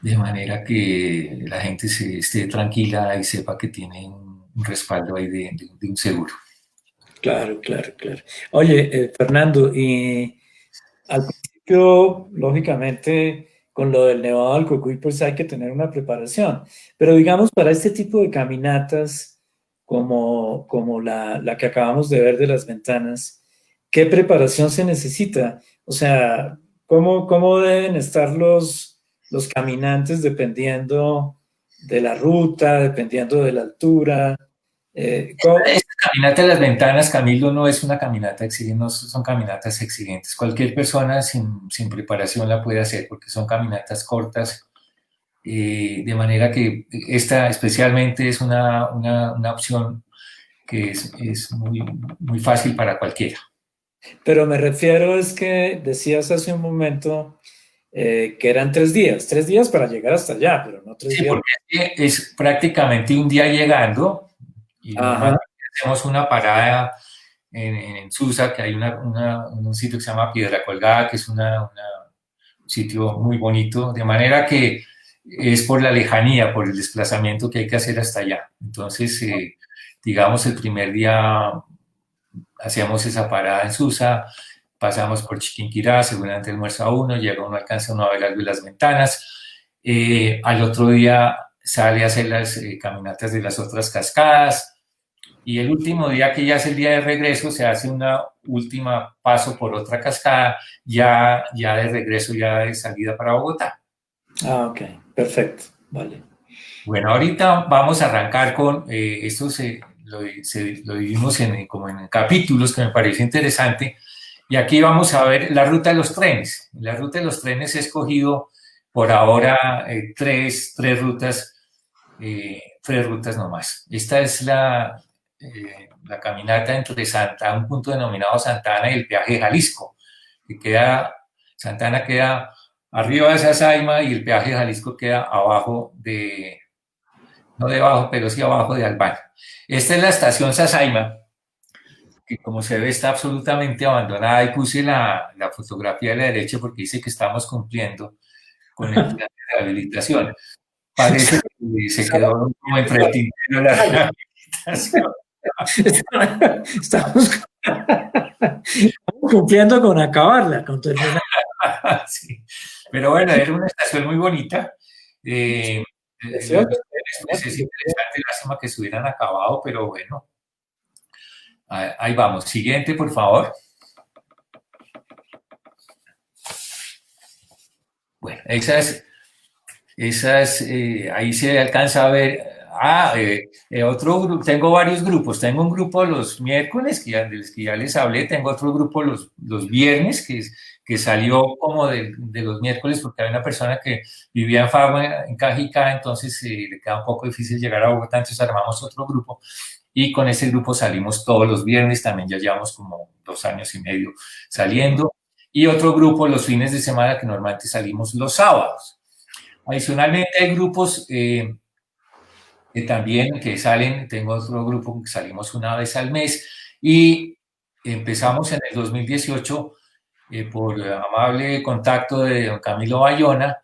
de manera que la gente esté tranquila y sepa que tiene un respaldo ahí de un seguro. Claro, claro, claro. Oye, Fernando, y al principio, lógicamente, con lo del Nevado del Cocuy, pues hay que tener una preparación. Pero digamos, para este tipo de caminatas, como la que acabamos de ver de las ventanas, ¿qué preparación se necesita? O sea, ¿cómo deben estar los caminantes dependiendo de la ruta, dependiendo de la altura? Esta caminata de las ventanas, Camilo, no es una caminata exigente, no son caminatas exigentes. Cualquier persona sin preparación la puede hacer porque son caminatas cortas, de manera que esta especialmente es una opción que es muy fácil para cualquiera. Pero me refiero es que decías hace un momento que eran 3 días para llegar hasta allá, pero no tres Sí, días. porque es prácticamente un día llegando y Ajá, normalmente hacemos una parada en Susa, que hay un sitio que se llama Piedra Colgada, que es un sitio muy bonito, de manera que es por la lejanía, por el desplazamiento que hay que hacer hasta allá. Entonces, digamos, el primer día hacíamos esa parada en Susa, pasamos por Chiquinquirá, seguramente almuerza uno, llega uno, alcanza uno a ver algo de las ventanas. Al otro día sale a hacer las caminatas de las otras cascadas. Y el último día, que ya es el día de regreso, se hace una última paso por otra cascada, ya de regreso, ya de salida para Bogotá. ok, perfecto, vale. Bueno, ahorita vamos a arrancar con esto, lo dividimos como en capítulos, que me parece interesante. Y aquí vamos a ver la ruta de los trenes. La ruta de los trenes he escogido por ahora tres rutas nomás. Esta es la caminata entre un punto denominado Santa Ana y el peaje de Jalisco, Santa Ana queda arriba de Sasaima y el peaje de Jalisco queda abajo no debajo, pero sí abajo de Albán. Esta es la estación Sasaima, que como se ve está absolutamente abandonada, y puse la fotografía de la derecha porque dice que estamos cumpliendo con el plan de rehabilitación. Parece que se quedó como entre el tintero la rehabilitación. Estamos cumpliendo con acabarla, con terminar. Sí. Pero bueno, era una estación muy bonita. Los Precioso. pues es interesante, lástima que se hubieran acabado, pero bueno, ahí vamos. Siguiente, por favor. Bueno, ahí se alcanza a ver. Otro grupo, tengo varios grupos. Tengo un grupo los miércoles, los que ya les hablé. Tengo otro grupo los viernes, que salió como de los miércoles, porque hay una persona que vivía en Fagua, en Cajicá, entonces le queda un poco difícil llegar a Bogotá, entonces armamos otro grupo. Y con ese grupo salimos todos los viernes, también ya llevamos como 2 años y medio saliendo. Y otro grupo los fines de semana, que normalmente salimos los sábados. Adicionalmente hay grupos que también que salen, tengo otro grupo que salimos una vez al mes y empezamos en el 2018 por amable contacto de don Camilo Bayona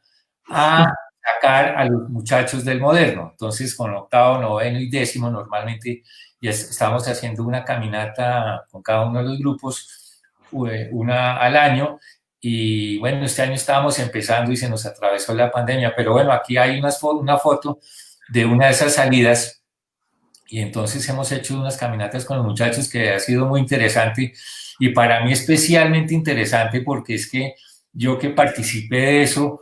a sacar a los muchachos del moderno. Entonces con octavo, noveno y décimo normalmente ya estamos haciendo una caminata con cada uno de los grupos, una al año. Y bueno, este año estábamos empezando y se nos atravesó la pandemia, pero bueno, aquí hay una foto de una de esas salidas y entonces hemos hecho unas caminatas con los muchachos que ha sido muy interesante y para mí especialmente interesante porque es que yo que participé de eso,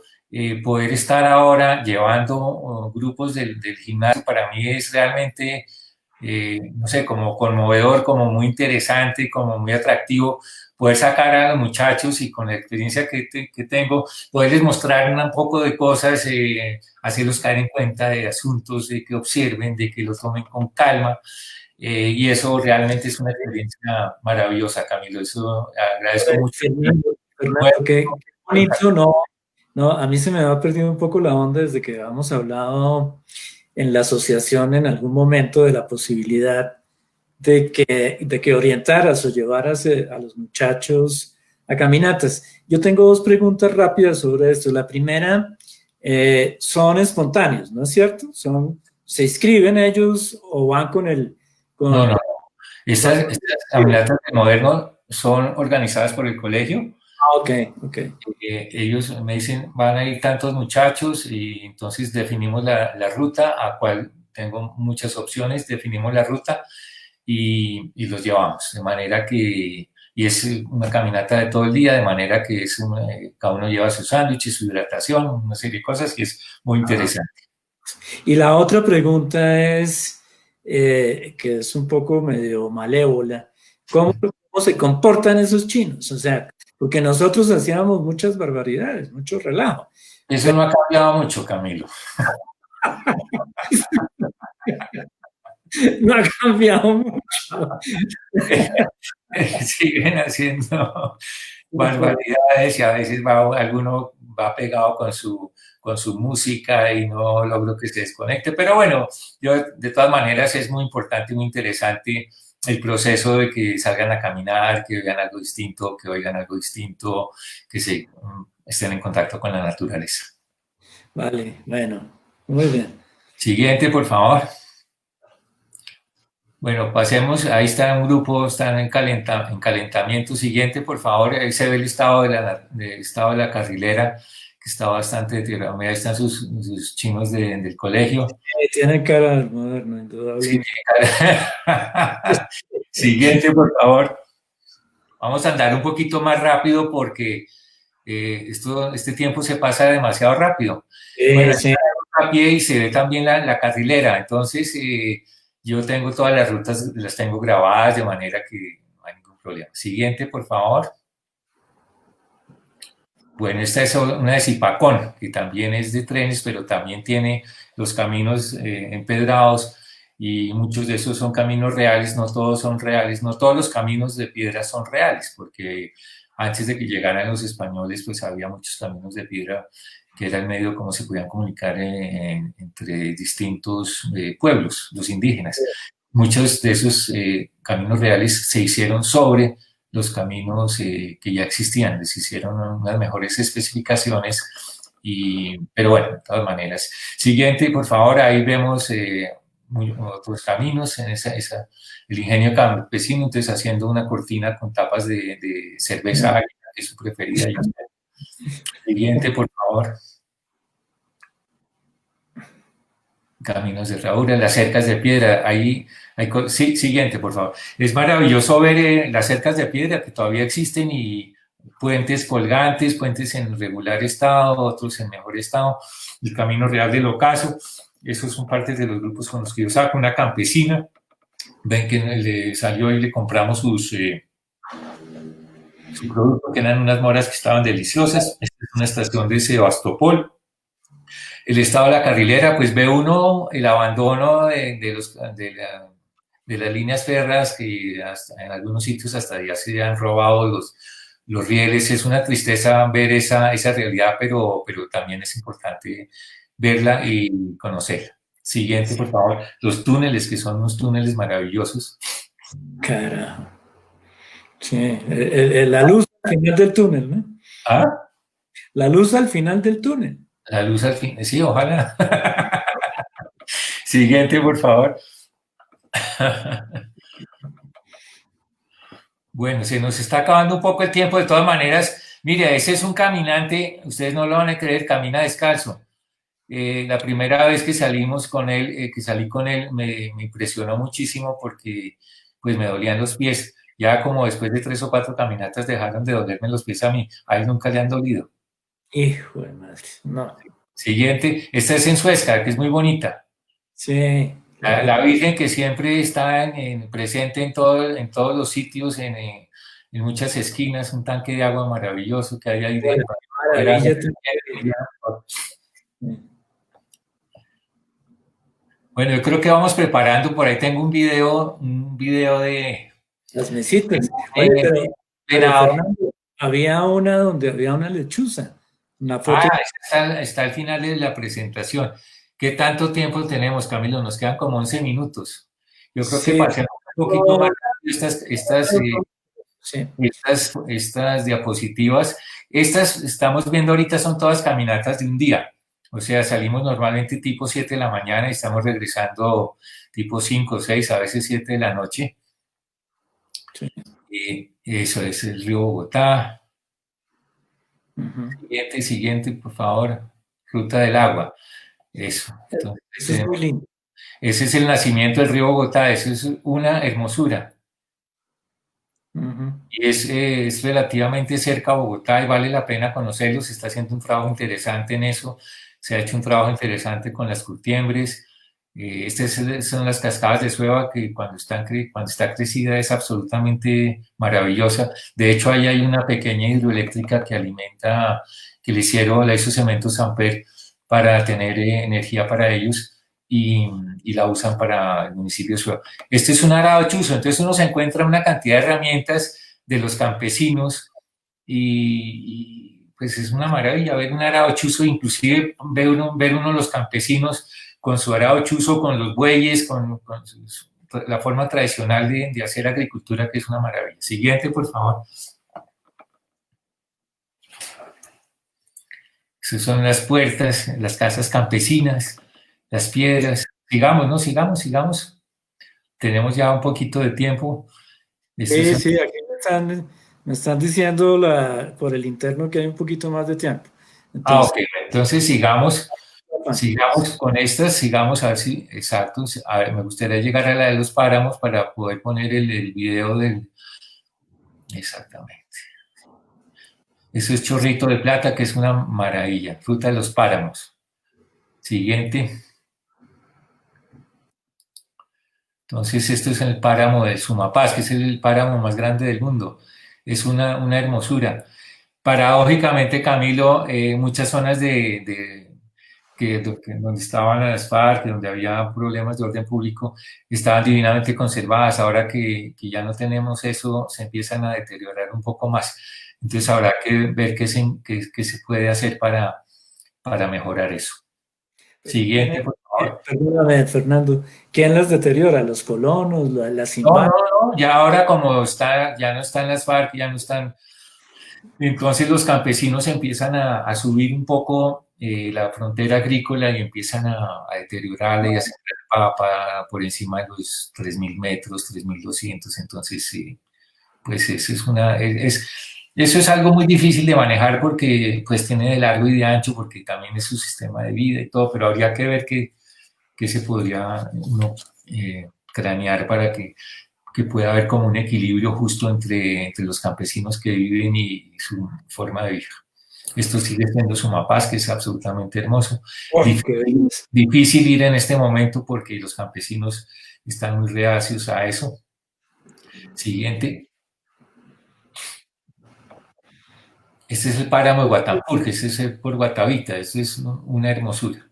poder estar ahora llevando grupos del gimnasio para mí es realmente, no sé, como conmovedor, como muy interesante, como muy atractivo, poder sacar a los muchachos y con la experiencia que tengo, poderles mostrar un poco de cosas, hacerlos caer en cuenta de asuntos, de que observen, de que lo tomen con calma. Y eso realmente es una experiencia maravillosa, Camilo. Eso agradezco mucho. Fernando, qué bonito, no, no, a mí se me ha perdido un poco la onda desde que habíamos hablado en la asociación en algún momento de la posibilidad de que orientaras o llevaras a los muchachos a caminatas. Yo tengo dos preguntas rápidas sobre esto. La primera, son espontáneos, ¿no es cierto? ¿Se inscriben ellos o van con el... No, Con, no. Estas caminatas de moderno son organizadas por el colegio. ok, ok. Ellos me dicen, van a ir tantos muchachos y entonces definimos la ruta, a cual tengo muchas opciones, definimos la ruta y los llevamos, de manera que, y es una caminata de todo el día, de manera que cada uno lleva su sándwich, su hidratación, una serie de cosas que es muy interesante. Y la otra pregunta es, que es un poco medio malévola, ¿cómo se comportan esos chinos? O sea, porque nosotros hacíamos muchas barbaridades, mucho relajo. Eso no ha cambiado mucho, Camilo. No ha cambiado mucho. Siguen haciendo barbaridades y a veces alguno va pegado con su música y no logro que se desconecte. Pero bueno, yo de todas maneras es muy importante y muy interesante el proceso de que salgan a caminar, que vean algo distinto, que oigan algo distinto, que estén en contacto con la naturaleza. Vale, bueno, muy bien. Siguiente, por favor. Bueno, pasemos, ahí está un grupo, están en calentamiento. Siguiente, por favor, ahí se ve el estado de la carrilera, que está bastante deteriorado. Ahí están sus chinos del colegio. Tiene cara de moderno, Sí, indudablemente. siguiente, por favor. Vamos a andar un poquito más rápido porque este tiempo se pasa demasiado rápido. Bueno, Sí, a pie y se ve también la carrilera. Entonces, yo tengo todas las rutas, las tengo grabadas de manera que no hay ningún problema. Siguiente, por favor. Bueno, esta es una de Zipacón, que también es de trenes, pero también tiene los caminos empedrados y muchos de esos son caminos reales, no todos son reales, no todos los caminos de piedra son reales, porque antes de que llegaran los españoles, pues había muchos caminos de piedra que era el medio como se podían comunicar entre distintos pueblos, los indígenas. Muchos de esos caminos reales se hicieron sobre los caminos que ya existían, les hicieron unas mejores especificaciones, pero bueno, de todas maneras. Siguiente, por favor, ahí vemos otros caminos, el ingenio campesino, entonces haciendo una cortina con tapas de cerveza águila, que es su preferida. Siguiente, por favor. Caminos de herradura, las cercas de piedra, sí, siguiente, por favor. Es maravilloso ver las cercas de piedra que todavía existen y puentes colgantes, puentes en regular estado, otros en mejor estado, el Camino Real del Ocaso. Esos son partes de los grupos con los que yo saco. Una campesina, ven que le salió y le compramos su producto, que eran unas moras que estaban deliciosas. Esta es una estación de Sebastopol. El estado de la carrilera, pues ve uno el abandono de las líneas férreas que hasta, en algunos sitios hasta ya se han robado los rieles. Es una tristeza ver esa realidad, pero también es importante verla y conocerla. Siguiente, por favor. Los túneles, que son unos túneles maravillosos. Carajo. Sí, la luz al final del túnel, ¿no? Ah, La luz al final del túnel. la luz al fin. Sí, ojalá. Siguiente, por favor. Bueno, se nos está acabando un poco el tiempo. De todas maneras, mire, ese es un caminante, ustedes no lo van a creer, camina descalzo. La primera vez que salimos con él, que salí con él, me impresionó muchísimo porque pues me dolían los pies. Ya como después de 3 o 4 caminatas dejaron de dolerme los pies a mí. A él nunca le han dolido. Hijo de madre. No. Siguiente, esta es en Suezca, que es muy bonita. Sí, La Virgen que siempre está presente en todos los sitios, en muchas esquinas, un tanque de agua maravilloso que hay ahí bueno, dentro. Era- maravilla. Bueno, yo creo que vamos preparando, por ahí tengo un video Las mesitas. Oye, de pero venado. Fernando, había una donde había una lechuza. Una foto. Está al final de la presentación. ¿Qué tanto tiempo tenemos, Camilo? Nos quedan como 11 minutos. Yo creo que Sí, pasemos un poquito más rápido sí, estas diapositivas. Estas estamos viendo ahorita son todas caminatas de un día. O sea, salimos normalmente tipo 7 de la mañana y estamos regresando tipo 5 6 a veces 7 de la noche. sí. Y eso es el río Bogotá. Ujú. Siguiente, por favor. Ruta del agua. Eso. Entonces, Eso es muy lindo. ese es el nacimiento del río Bogotá. Eso es una hermosura. Ujú. Y es relativamente cerca a Bogotá y vale la pena conocerlo. Se está haciendo un trabajo interesante en eso. Se ha hecho un trabajo interesante con las curtiembres. Son las cascadas de Sueva que cuando está crecida es absolutamente maravillosa. De hecho, ahí hay una pequeña hidroeléctrica que alimenta, la hizo Cemento Samper para tener energía para ellos y la usan para el municipio de Sueva. Este es un arado chuzo, entonces uno se encuentra una cantidad de herramientas de los campesinos pues es una maravilla ver un arado chuzo, inclusive ver uno los campesinos con su arado chuzo, con los bueyes, la forma tradicional de hacer agricultura, que es una maravilla. Siguiente, por favor. Esas son las puertas, las casas campesinas, las piedras. Sigamos, ¿no? Sigamos. Tenemos ya un poquito de tiempo. Estos Sí, son sí, aquí me están diciendo por el interno que hay un poquito más de tiempo. Entonces, Ok, entonces sigamos con estas, sigamos a ver si, exacto, a ver, me gustaría llegar a la de los páramos para poder poner el video exactamente. Eso es chorrito de plata, que es una maravilla, fruta de los páramos. Siguiente. Entonces, esto es el páramo de Sumapaz, que es el páramo más grande del mundo. Es una hermosura. Paradójicamente, Camilo, muchas zonas donde estaban las FARC, donde había problemas de orden público, estaban divinamente conservadas. Ahora que ya no tenemos eso, se empiezan a deteriorar un poco más. Entonces habrá que ver qué se puede hacer para mejorar eso. Siguiente, por favor. perdóname, Fernando, ¿quién las deteriora? ¿Los colonos, las No, no, invaden? no, ya ahora como ya no están las FARC, ya no están. Entonces los campesinos empiezan a subir un poco la frontera agrícola y empiezan a deteriorarla y a sembrar papa por encima de los 3.000 metros, 3.200. Entonces, pues eso es algo muy difícil de manejar porque pues tiene de largo y de ancho, porque también es su sistema de vida y todo, pero habría que ver qué se podría uno cranear para que que pueda haber como un equilibrio justo entre los campesinos que viven y su forma de vida. Esto sigue siendo Sumapaz, que es absolutamente hermoso. ¡Ay, Dif- qué belleza! Difícil ir en este momento porque los campesinos están muy reacios a eso. Siguiente. Este es el páramo de Guatampurque, este es el por Guatavita, esto es una hermosura.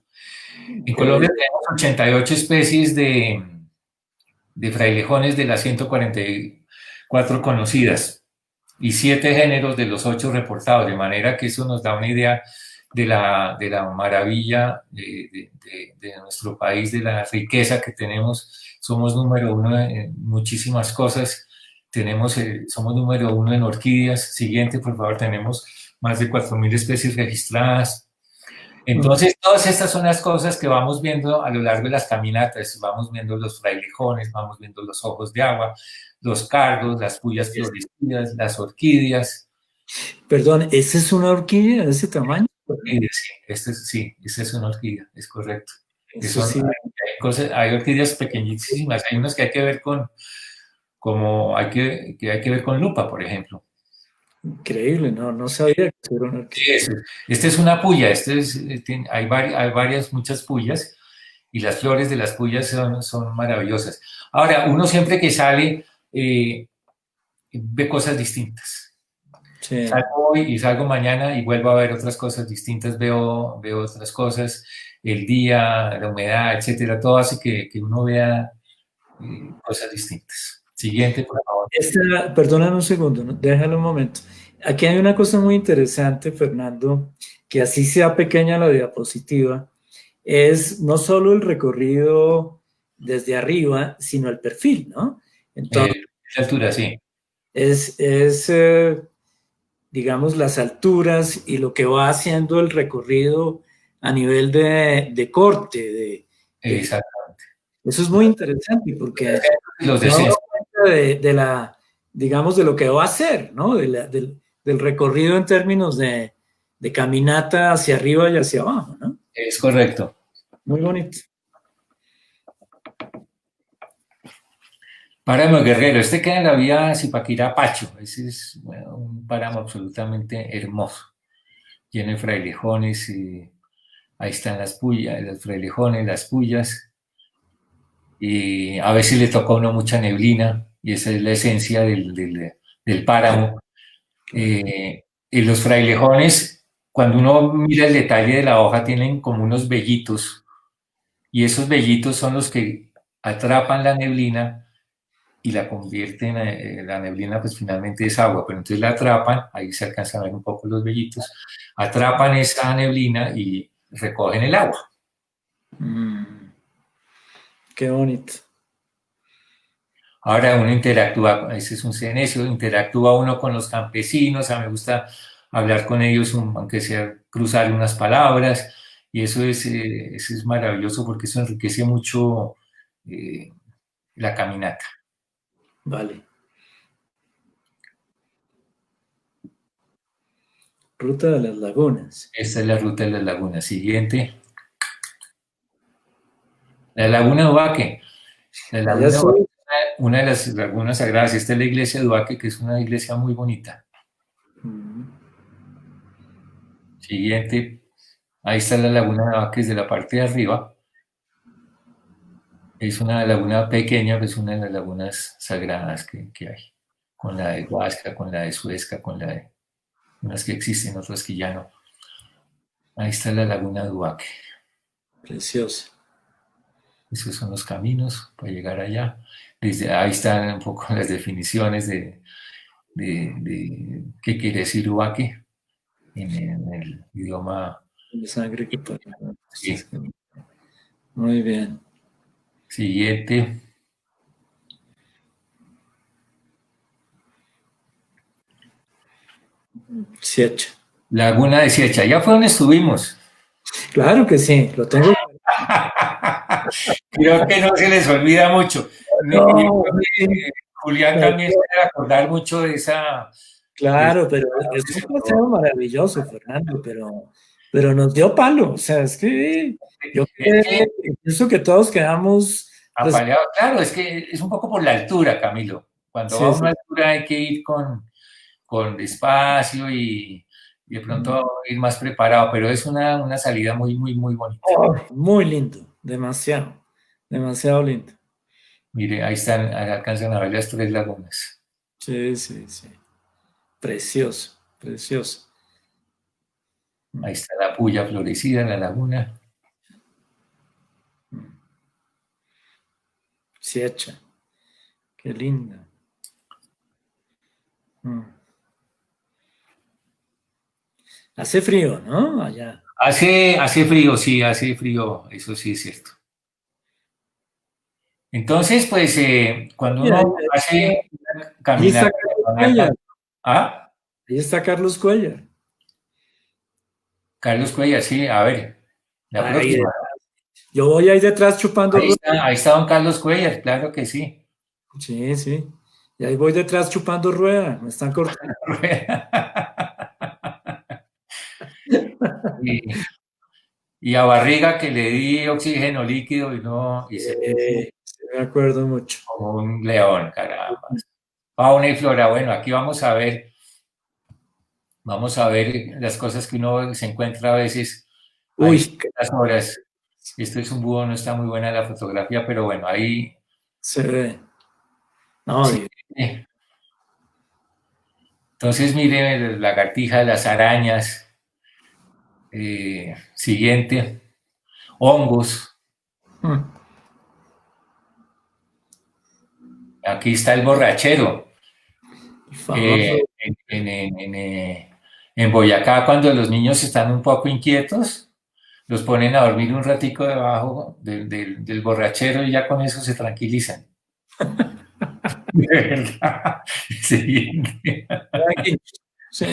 En ¡Qué Colombia belleza! tenemos 88 especies de frailejones de las 144 conocidas y 7 géneros de los 8 reportados, de manera que eso nos da una idea de la maravilla de nuestro país, de la riqueza que tenemos. Somos número uno en muchísimas cosas. Somos número uno en orquídeas. Siguiente, por favor, tenemos más de 4.000 especies registradas. Mm. Entonces, todas estas son las cosas que vamos viendo a lo largo de las caminatas. Vamos viendo los frailejones, vamos viendo los ojos de agua, los cardos, las puyas florecidas, las orquídeas. Perdón, ¿esa es una orquídea de ese tamaño? Sí, esta es una orquídea, es correcto. Eso sí, Hay orquídeas pequeñísimas, hay unas que hay que ver que hay que ver con lupa, por ejemplo. increíble, no, no sabía que era una Sí, orquídea. esta es una puya, hay varias, muchas puyas, y las flores de las puyas son maravillosas. Ahora, uno siempre que sale ve cosas distintas. Sí. Salgo hoy y salgo mañana y vuelvo a ver otras cosas distintas, veo otras cosas, el día, la humedad, etcétera, todo hace que uno vea cosas distintas. Siguiente, por favor. Perdóname un segundo, ¿no? Déjalo un momento. Aquí hay una cosa muy interesante, Fernando, que así sea pequeña la diapositiva, es no solo el recorrido desde arriba, sino el perfil, ¿no? Entonces, Esa altura, sí, es digamos, las alturas y lo que va haciendo el recorrido a nivel de corte. De- exacto. eso es muy interesante porque Los me he dado descensos, cuenta digamos, de lo que va a hacer, ¿no? Del recorrido en términos de caminata hacia arriba y hacia abajo, ¿no? es correcto. Muy bonito. Páramo Guerrero, este queda en la vía Zipaquirá Pacho. Ese es bueno, un páramo absolutamente hermoso. Tiene frailejones, y ahí están las puyas, los frailejones, las puyas. Y a veces le toca a uno mucha neblina, y esa es la esencia del páramo. Y los frailejones, cuando uno mira el detalle de la hoja, tienen como unos vellitos, y esos vellitos son los que atrapan la neblina y la convierten, la neblina pues finalmente es agua, pero entonces la atrapan, ahí se alcanzan a ver un poco los vellitos, atrapan esa neblina y recogen el agua. Mm, qué bonito. Ahora uno interactúa, ese es un cenecio, interactúa uno con los campesinos, a mí me gusta hablar con ellos, aunque sea cruzar unas palabras, y eso es maravilloso porque eso enriquece mucho eh, la caminata. Vale. Ruta de las Lagunas. Esta es la ruta de las lagunas. Siguiente, la laguna de Ubaque. La Allá laguna de Ubaque estoy. es una de las lagunas sagradas. Esta es la iglesia de Ubaque, que es una iglesia muy bonita. Mm, Siguiente, ahí está la laguna de Ubaque desde la parte de arriba. Es una laguna pequeña, pero es una de las lagunas sagradas que hay. Con la de Huasca, con la de Suezca, con la de unas que existen, otras que ya no. Ahí está la laguna de Ubaque. precioso. Esos son los caminos para llegar allá. Desde ahí están un poco las definiciones de qué quiere decir Ubaque en el idioma. De sangre que pasa. Sí. Muy bien. Siguiente, Siecha. Laguna de Siecha. Ya fue donde estuvimos. Claro que sí, lo tengo. Creo que no se les olvida mucho. No, Julián también se debe acordar mucho de esa claro, pero es un paseo maravilloso, Fernando, pero nos dio palo. O sea, es que yo es que pienso que todos quedamos Pues, Apaleado, claro, es que es un poco por la altura, Camilo. Cuando va a sí, una sí. altura hay que ir con despacio y de Mm. pronto ir más preparado, pero es una salida muy, muy, muy bonita. Oh, muy lindo, demasiado, demasiado lindo. Mire, ahí están, ahí alcanzan a ver las tres lagunas. Sí, sí, sí. Precioso, precioso. Ahí Mm, está la puya florecida en la laguna. mm. Siecha, qué linda. Mm. Hace frío, ¿no? Allá. Hace frío, sí, hace frío, eso sí es cierto. Entonces, pues, cuando Mira, uno hace una ahí está caminata Carlos Cuellar. peatonal, ¿ah? Ahí está Carlos Cuellar. Carlos Cuellar, sí, a ver, la Ahí próxima. detrás. Yo voy ahí detrás chupando rueda. Ahí está don Carlos Cuellar, claro que sí. Sí, sí. Y ahí voy detrás chupando rueda. Me están cortando. Y, y a Barriga que le di oxígeno líquido y no, y se puso Sí, me acuerdo mucho. como un león, caramba. Fauna y flora, bueno, aquí vamos a ver las cosas que uno se encuentra a veces a Uy, distintas horas. Esto es un búho, no está muy buena la fotografía, pero bueno, ahí se ve. No, sí. Entonces, mire, la lagartija, las arañas, siguiente, hongos. mm, Aquí está el borrachero. el Eh, famoso. en Boyacá, cuando los niños están un poco inquietos, los ponen a dormir un ratico debajo del borrachero y ya con eso se tranquilizan. De verdad. Siguiente. Aquí. Sí.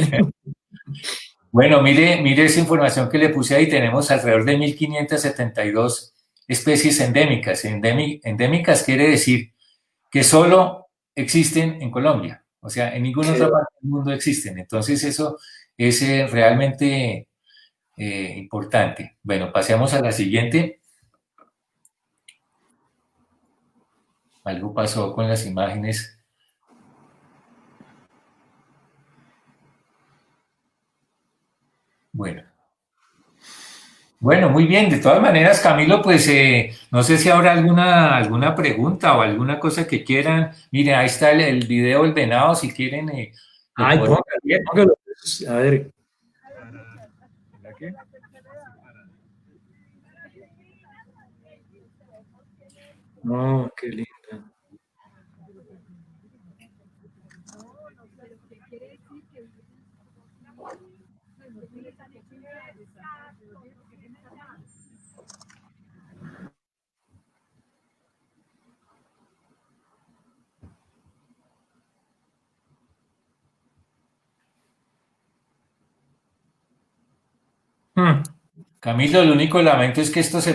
Bueno, mire esa información que le puse ahí. Tenemos alrededor de 1.572 especies endémicas. Endémicas quiere decir que solo existen en Colombia. O sea, en ninguna Qué otra parte del mundo existen. Entonces, eso es realmente importante. Bueno, pasemos a la siguiente. Algo pasó con las imágenes. Bueno, bueno, muy bien. De todas maneras, Camilo, pues no sé si habrá alguna pregunta o alguna cosa que quieran. Mire, ahí está el video del venado, si quieren, lo Ay, podemos póngalo, ver. póngalo. A ver. No, qué lindo. Mm. Camilo, el único lamento es que esto se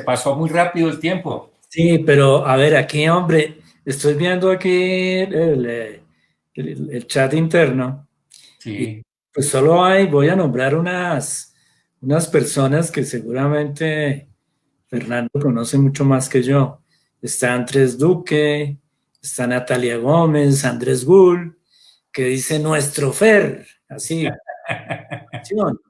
pasó muy rápido el tiempo. Sí, pero a ver, aquí, hombre, estoy viendo aquí el chat interno y Sí. pues solo hay, voy a nombrar unas personas que seguramente Fernando conoce mucho más que yo. Está Andrés Duque, está Natalia Gómez, Andrés Gull, que dice nuestro Fer, así, acción.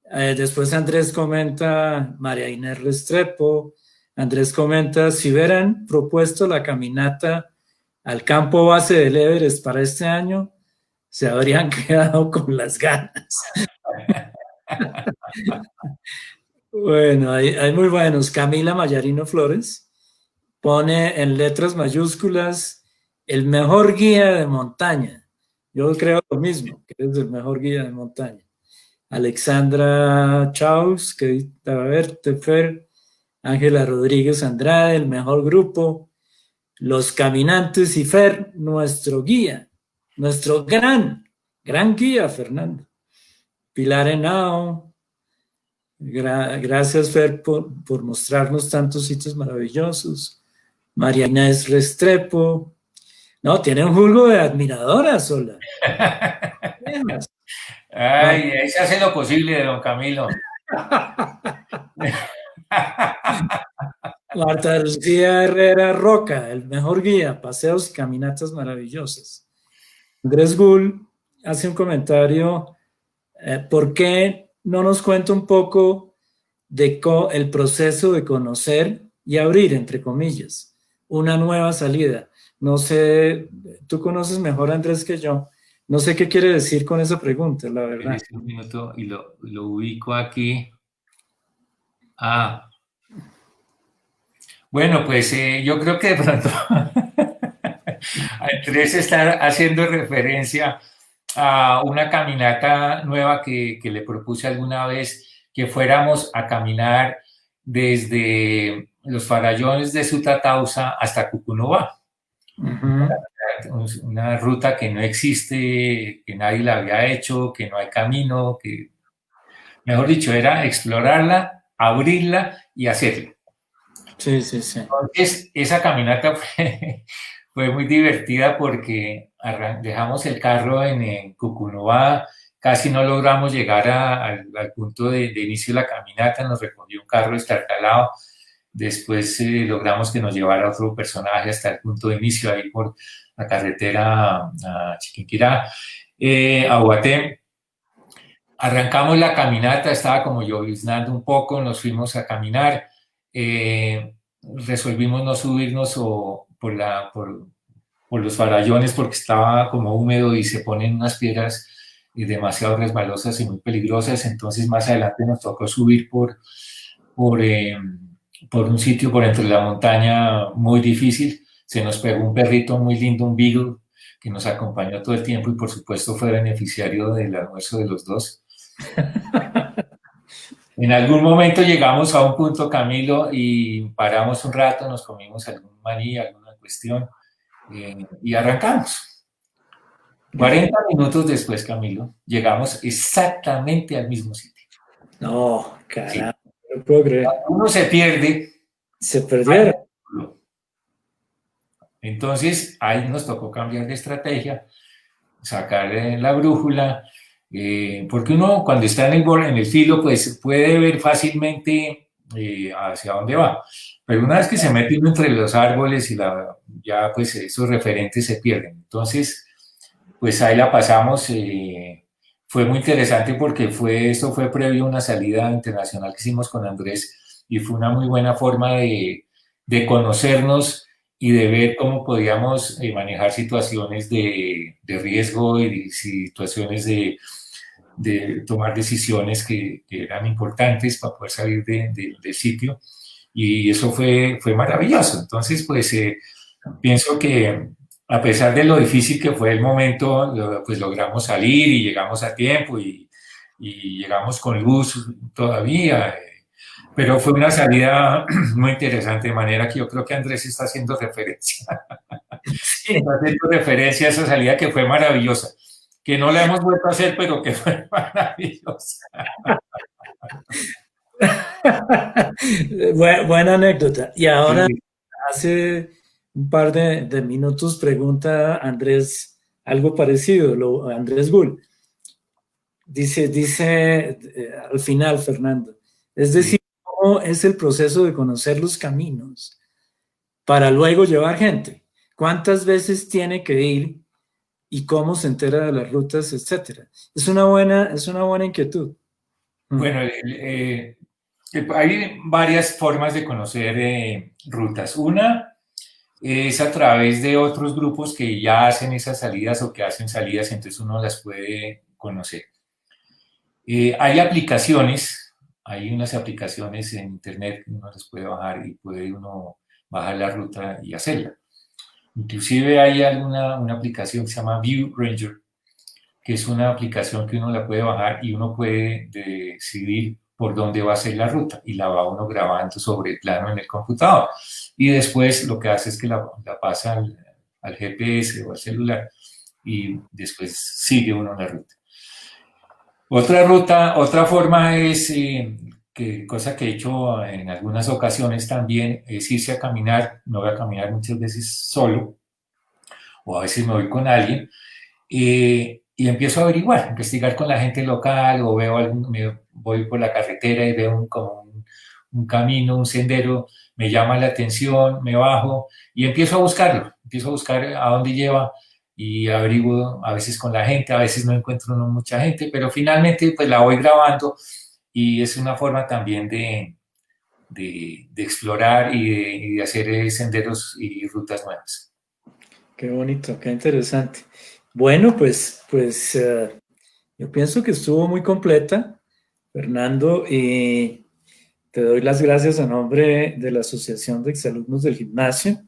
Después Andrés comenta María Inés Restrepo. Andrés comenta, si hubieran propuesto la caminata al campo base del Everest para este año, se habrían quedado con las ganas. Bueno, hay muy buenos. Camila Mayarino Flores pone en letras mayúsculas el mejor guía de montaña. Yo creo lo mismo, que es el mejor guía de montaña. Alexandra Chaus, que dice, a ver, Tefer, Ángela Rodríguez Andrade, el mejor grupo, Los Caminantes y Fer, nuestro guía, nuestro gran guía, Fernando. Pilar Henao, gracias Fer por mostrarnos tantos sitios maravillosos. María Inés Restrepo, no, tiene un jugo de admiradoras, sola. Ay, ahí se hace lo posible, don Camilo. Marta Lucía Herrera Roca, el mejor guía, paseos y caminatas maravillosas. Andrés Gull hace un comentario, ¿por qué no nos cuenta un poco de el proceso de conocer y abrir, entre comillas, una nueva salida? No sé, tú conoces mejor a Andrés que yo. No sé qué quiere decir con esa pregunta, la verdad. Espérese un minuto y lo ubico aquí. Ah, bueno, pues yo creo que de pronto Andrés está haciendo referencia a una caminata nueva que le propuse alguna vez, que fuéramos a caminar desde los farallones de Sutatausa hasta Cucunova. Ujú. Una ruta que no existe, que nadie la había hecho, que no hay camino, que, mejor dicho, era explorarla, abrirla y hacerla. Sí, sí, sí. Entonces, esa caminata fue muy divertida porque dejamos el carro en Cucunova, casi no logramos llegar al punto de inicio de la caminata, nos recogió un carro estartalado, después logramos que nos llevara otro personaje hasta el punto de inicio, ahí por la carretera a Chiquinquirá, a Guaté. Arrancamos la caminata, estaba como lloviznando un poco, nos fuimos a caminar, resolvimos no subirnos por los farallones porque estaba como húmedo y se ponen unas piedras demasiado resbalosas y muy peligrosas, entonces más adelante nos tocó subir por, eh, por un sitio por entre la montaña muy difícil, se nos pegó un perrito muy lindo, un beagle, que nos acompañó todo el tiempo y por supuesto fue beneficiario del almuerzo de los dos. En algún momento llegamos a un punto, Camilo, y paramos un rato, nos comimos algún maní, alguna cuestión, y arrancamos. 40 minutos después, Camilo, llegamos exactamente al mismo sitio. No, Sí. caramba, no puedo creer. Uno se pierde. Se perdieron. Entonces, ahí nos tocó cambiar de estrategia, sacar la brújula, porque uno cuando está en el filo, pues puede ver fácilmente hacia dónde va. Pero una vez que se mete uno entre los árboles y ya pues esos referentes se pierden. Entonces, pues ahí la pasamos. Fue muy interesante porque esto fue previo a una salida internacional que hicimos con Andrés y fue una muy buena forma de conocernos y de ver cómo podíamos manejar situaciones de riesgo y situaciones de tomar decisiones que eran importantes para poder salir del sitio. Y eso fue maravilloso. Entonces, pues pienso que a pesar de lo difícil que fue el momento, pues logramos salir y llegamos a tiempo y llegamos con luz todavía. Pero fue una salida muy interesante, de manera que yo creo que Andrés está haciendo referencia. Sí. Está haciendo referencia a esa salida que fue maravillosa, que no la hemos vuelto a hacer, pero que fue maravillosa. Buena anécdota. Y ahora, Sí. hace un par de minutos, pregunta Andrés algo parecido, Andrés Gull. Dice al final, Fernando, es Sí. decir, ¿cómo es el proceso de conocer los caminos para luego llevar gente? ¿Cuántas veces tiene que ir y cómo se entera de las rutas, etcétera? Es una buena inquietud. Mm. Bueno, hay varias formas de conocer rutas. Una es a través de otros grupos que ya hacen esas salidas o que hacen salidas, entonces uno las puede conocer. Hay aplicaciones, hay unas aplicaciones en internet que uno las puede bajar y puede uno bajar la ruta y hacerla. Inclusive hay una aplicación que se llama View Ranger, que es una aplicación que uno la puede bajar y uno puede decidir por dónde va a ser la ruta y la va uno grabando sobre el plano en el computador. Y después lo que hace es que la pasa al GPS o al celular y después sigue uno la ruta. Otra forma es, cosa que he hecho en algunas ocasiones también, es irse a caminar. Me voy a caminar muchas veces solo o a veces me voy con alguien y empiezo a averiguar, investigar con la gente local o me voy por la carretera y veo un camino, un sendero, me llama la atención, me bajo y empiezo a buscarlo, empiezo a buscar a dónde lleva y averiguo a veces con la gente, a veces no encuentro no mucha gente, pero finalmente pues la voy grabando y es una forma también de explorar y de hacer senderos y rutas nuevas. Qué bonito, qué interesante. Bueno, pues yo pienso que estuvo muy completa, Fernando, y te doy las gracias a nombre de la Asociación de Exalumnos del Gimnasio.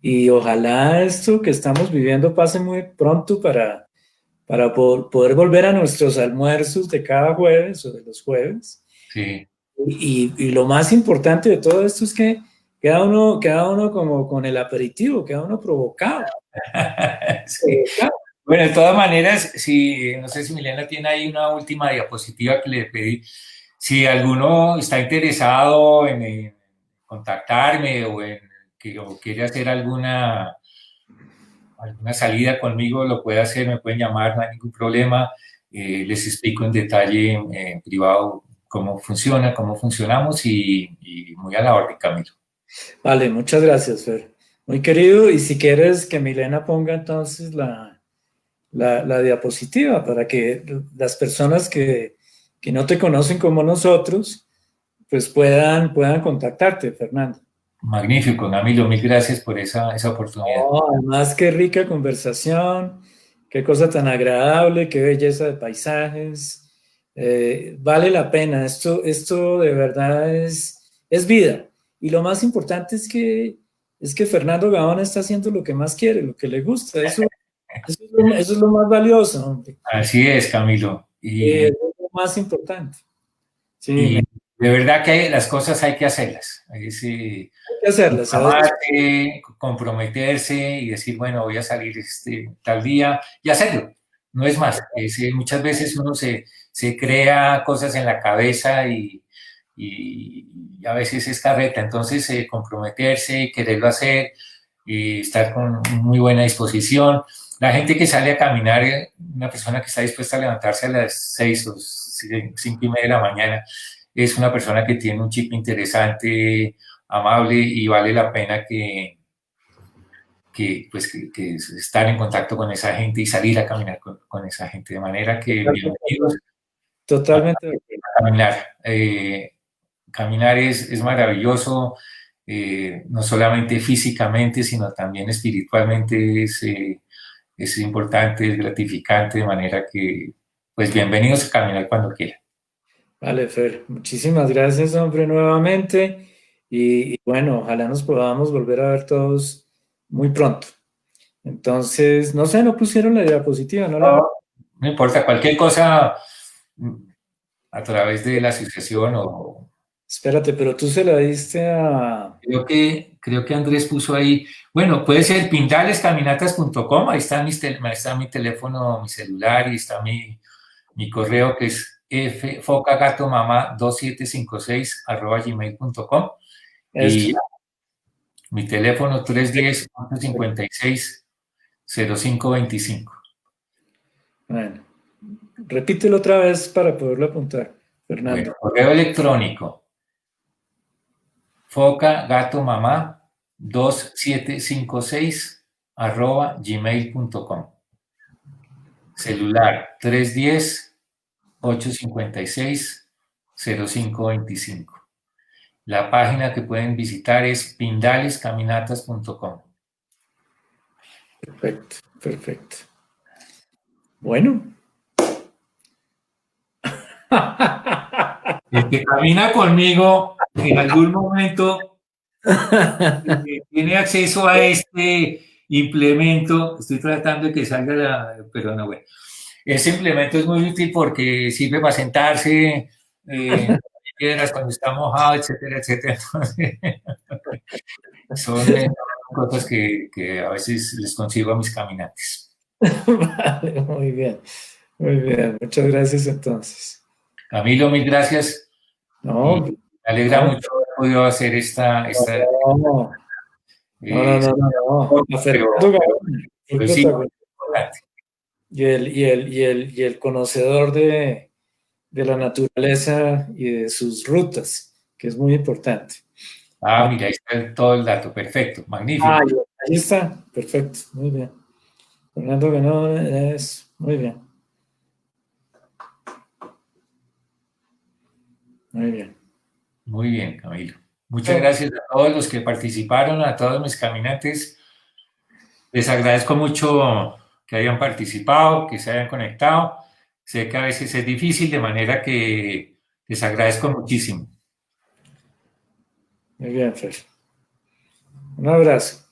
Y ojalá esto que estamos viviendo pase muy pronto para poder volver a nuestros almuerzos de cada jueves o de los jueves. Sí. Y lo más importante de todo esto es que queda uno como con el aperitivo, queda uno provocado. Sí. Bueno, de todas maneras, si, no sé si Milena tiene ahí una última diapositiva que le pedí. Si alguno está interesado en contactarme o quiere hacer alguna salida conmigo, lo puede hacer, me pueden llamar, no hay ningún problema. Les explico en detalle en privado cómo funciona, cómo funcionamos y muy a la orden, Camilo. Vale, muchas gracias, Fer. Muy querido, y si quieres que Milena ponga entonces la diapositiva para que las personas que no te conocen como nosotros, pues puedan contactarte, Fernando. Magnífico, Camilo, mil gracias por esa oportunidad. Oh, además, qué rica conversación, qué cosa tan agradable, qué belleza de paisajes. Vale la pena, esto de verdad es vida. Y lo más importante es que Fernando Gaona está haciendo lo que más quiere, lo que le gusta. Eso es lo más valioso, hombre. Así es, Camilo. Eso es lo más importante. Sí, Y hay de verdad que las cosas hay que hacerlas. que hacerlas. A veces, Amarse, comprometerse y decir, bueno, voy a salir tal día y hacerlo. No es más. Muchas veces uno se crea cosas en la cabeza y a veces es carreta. Entonces, comprometerse, quererlo hacer, y estar con muy buena disposición. La gente que sale a caminar, una persona que está dispuesta a levantarse a las 6 o 5:30 de la mañana, es una persona que tiene un chip interesante, amable y vale la pena que estar en contacto con esa gente y salir a caminar con esa gente. De manera que bienvenidos a totalmente. caminar. Caminar es maravilloso, no solamente físicamente, sino también espiritualmente es importante, es gratificante, de manera que, pues bienvenidos a caminar cuando quieran. Vale, Fer, muchísimas gracias, hombre, nuevamente. Y bueno, ojalá nos podamos volver a ver todos muy pronto. Entonces, no sé, no pusieron la diapositiva, no la veo. No, no importa, cualquier cosa a través de la asociación o Espérate, pero tú se la diste a... creo que Andrés puso ahí, bueno, puede ser pindalescaminatas.com, ahí está mi teléfono, mi celular y está mi correo que es focagatomama2756 gmail.com y Eso. mi teléfono 310-856-0525. Bueno, repítelo otra vez para poderlo apuntar, Bueno, Fernando. correo electrónico focagatomama2756 Celular 310-856-0525. La página que pueden visitar es pindalescaminatas.com. Perfecto, perfecto. Bueno. El que camina conmigo en algún momento tiene acceso a este implemento. Estoy tratando de que salga pero no, bueno. Ese implemento es muy útil porque sirve para sentarse, piedras cuando está mojado, etcétera, etcétera. Entonces, son cosas que a veces les consigo a mis caminantes. Vale, muy bien. Muy bien, muchas gracias entonces. Camilo, mil gracias No, y me alegra no, mucho haber podido hacer no, no, no, eh, no, no, no. A pero, Fernando Gaona, el pues sí, protagonista importante. y el conocedor de la naturaleza y de sus rutas, que es muy importante. Ah, mira, ahí está todo el dato, perfecto, Ah, magnífico. ahí está, perfecto, muy bien. Fernando ganó, es muy bien, muy bien. Muy bien, Camilo. Muchas gracias a todos los que participaron, a todos mis caminantes. Les agradezco mucho que hayan participado, que se hayan conectado. Sé que a veces es difícil, de manera que les agradezco muchísimo. Muy bien, Fer. Un abrazo.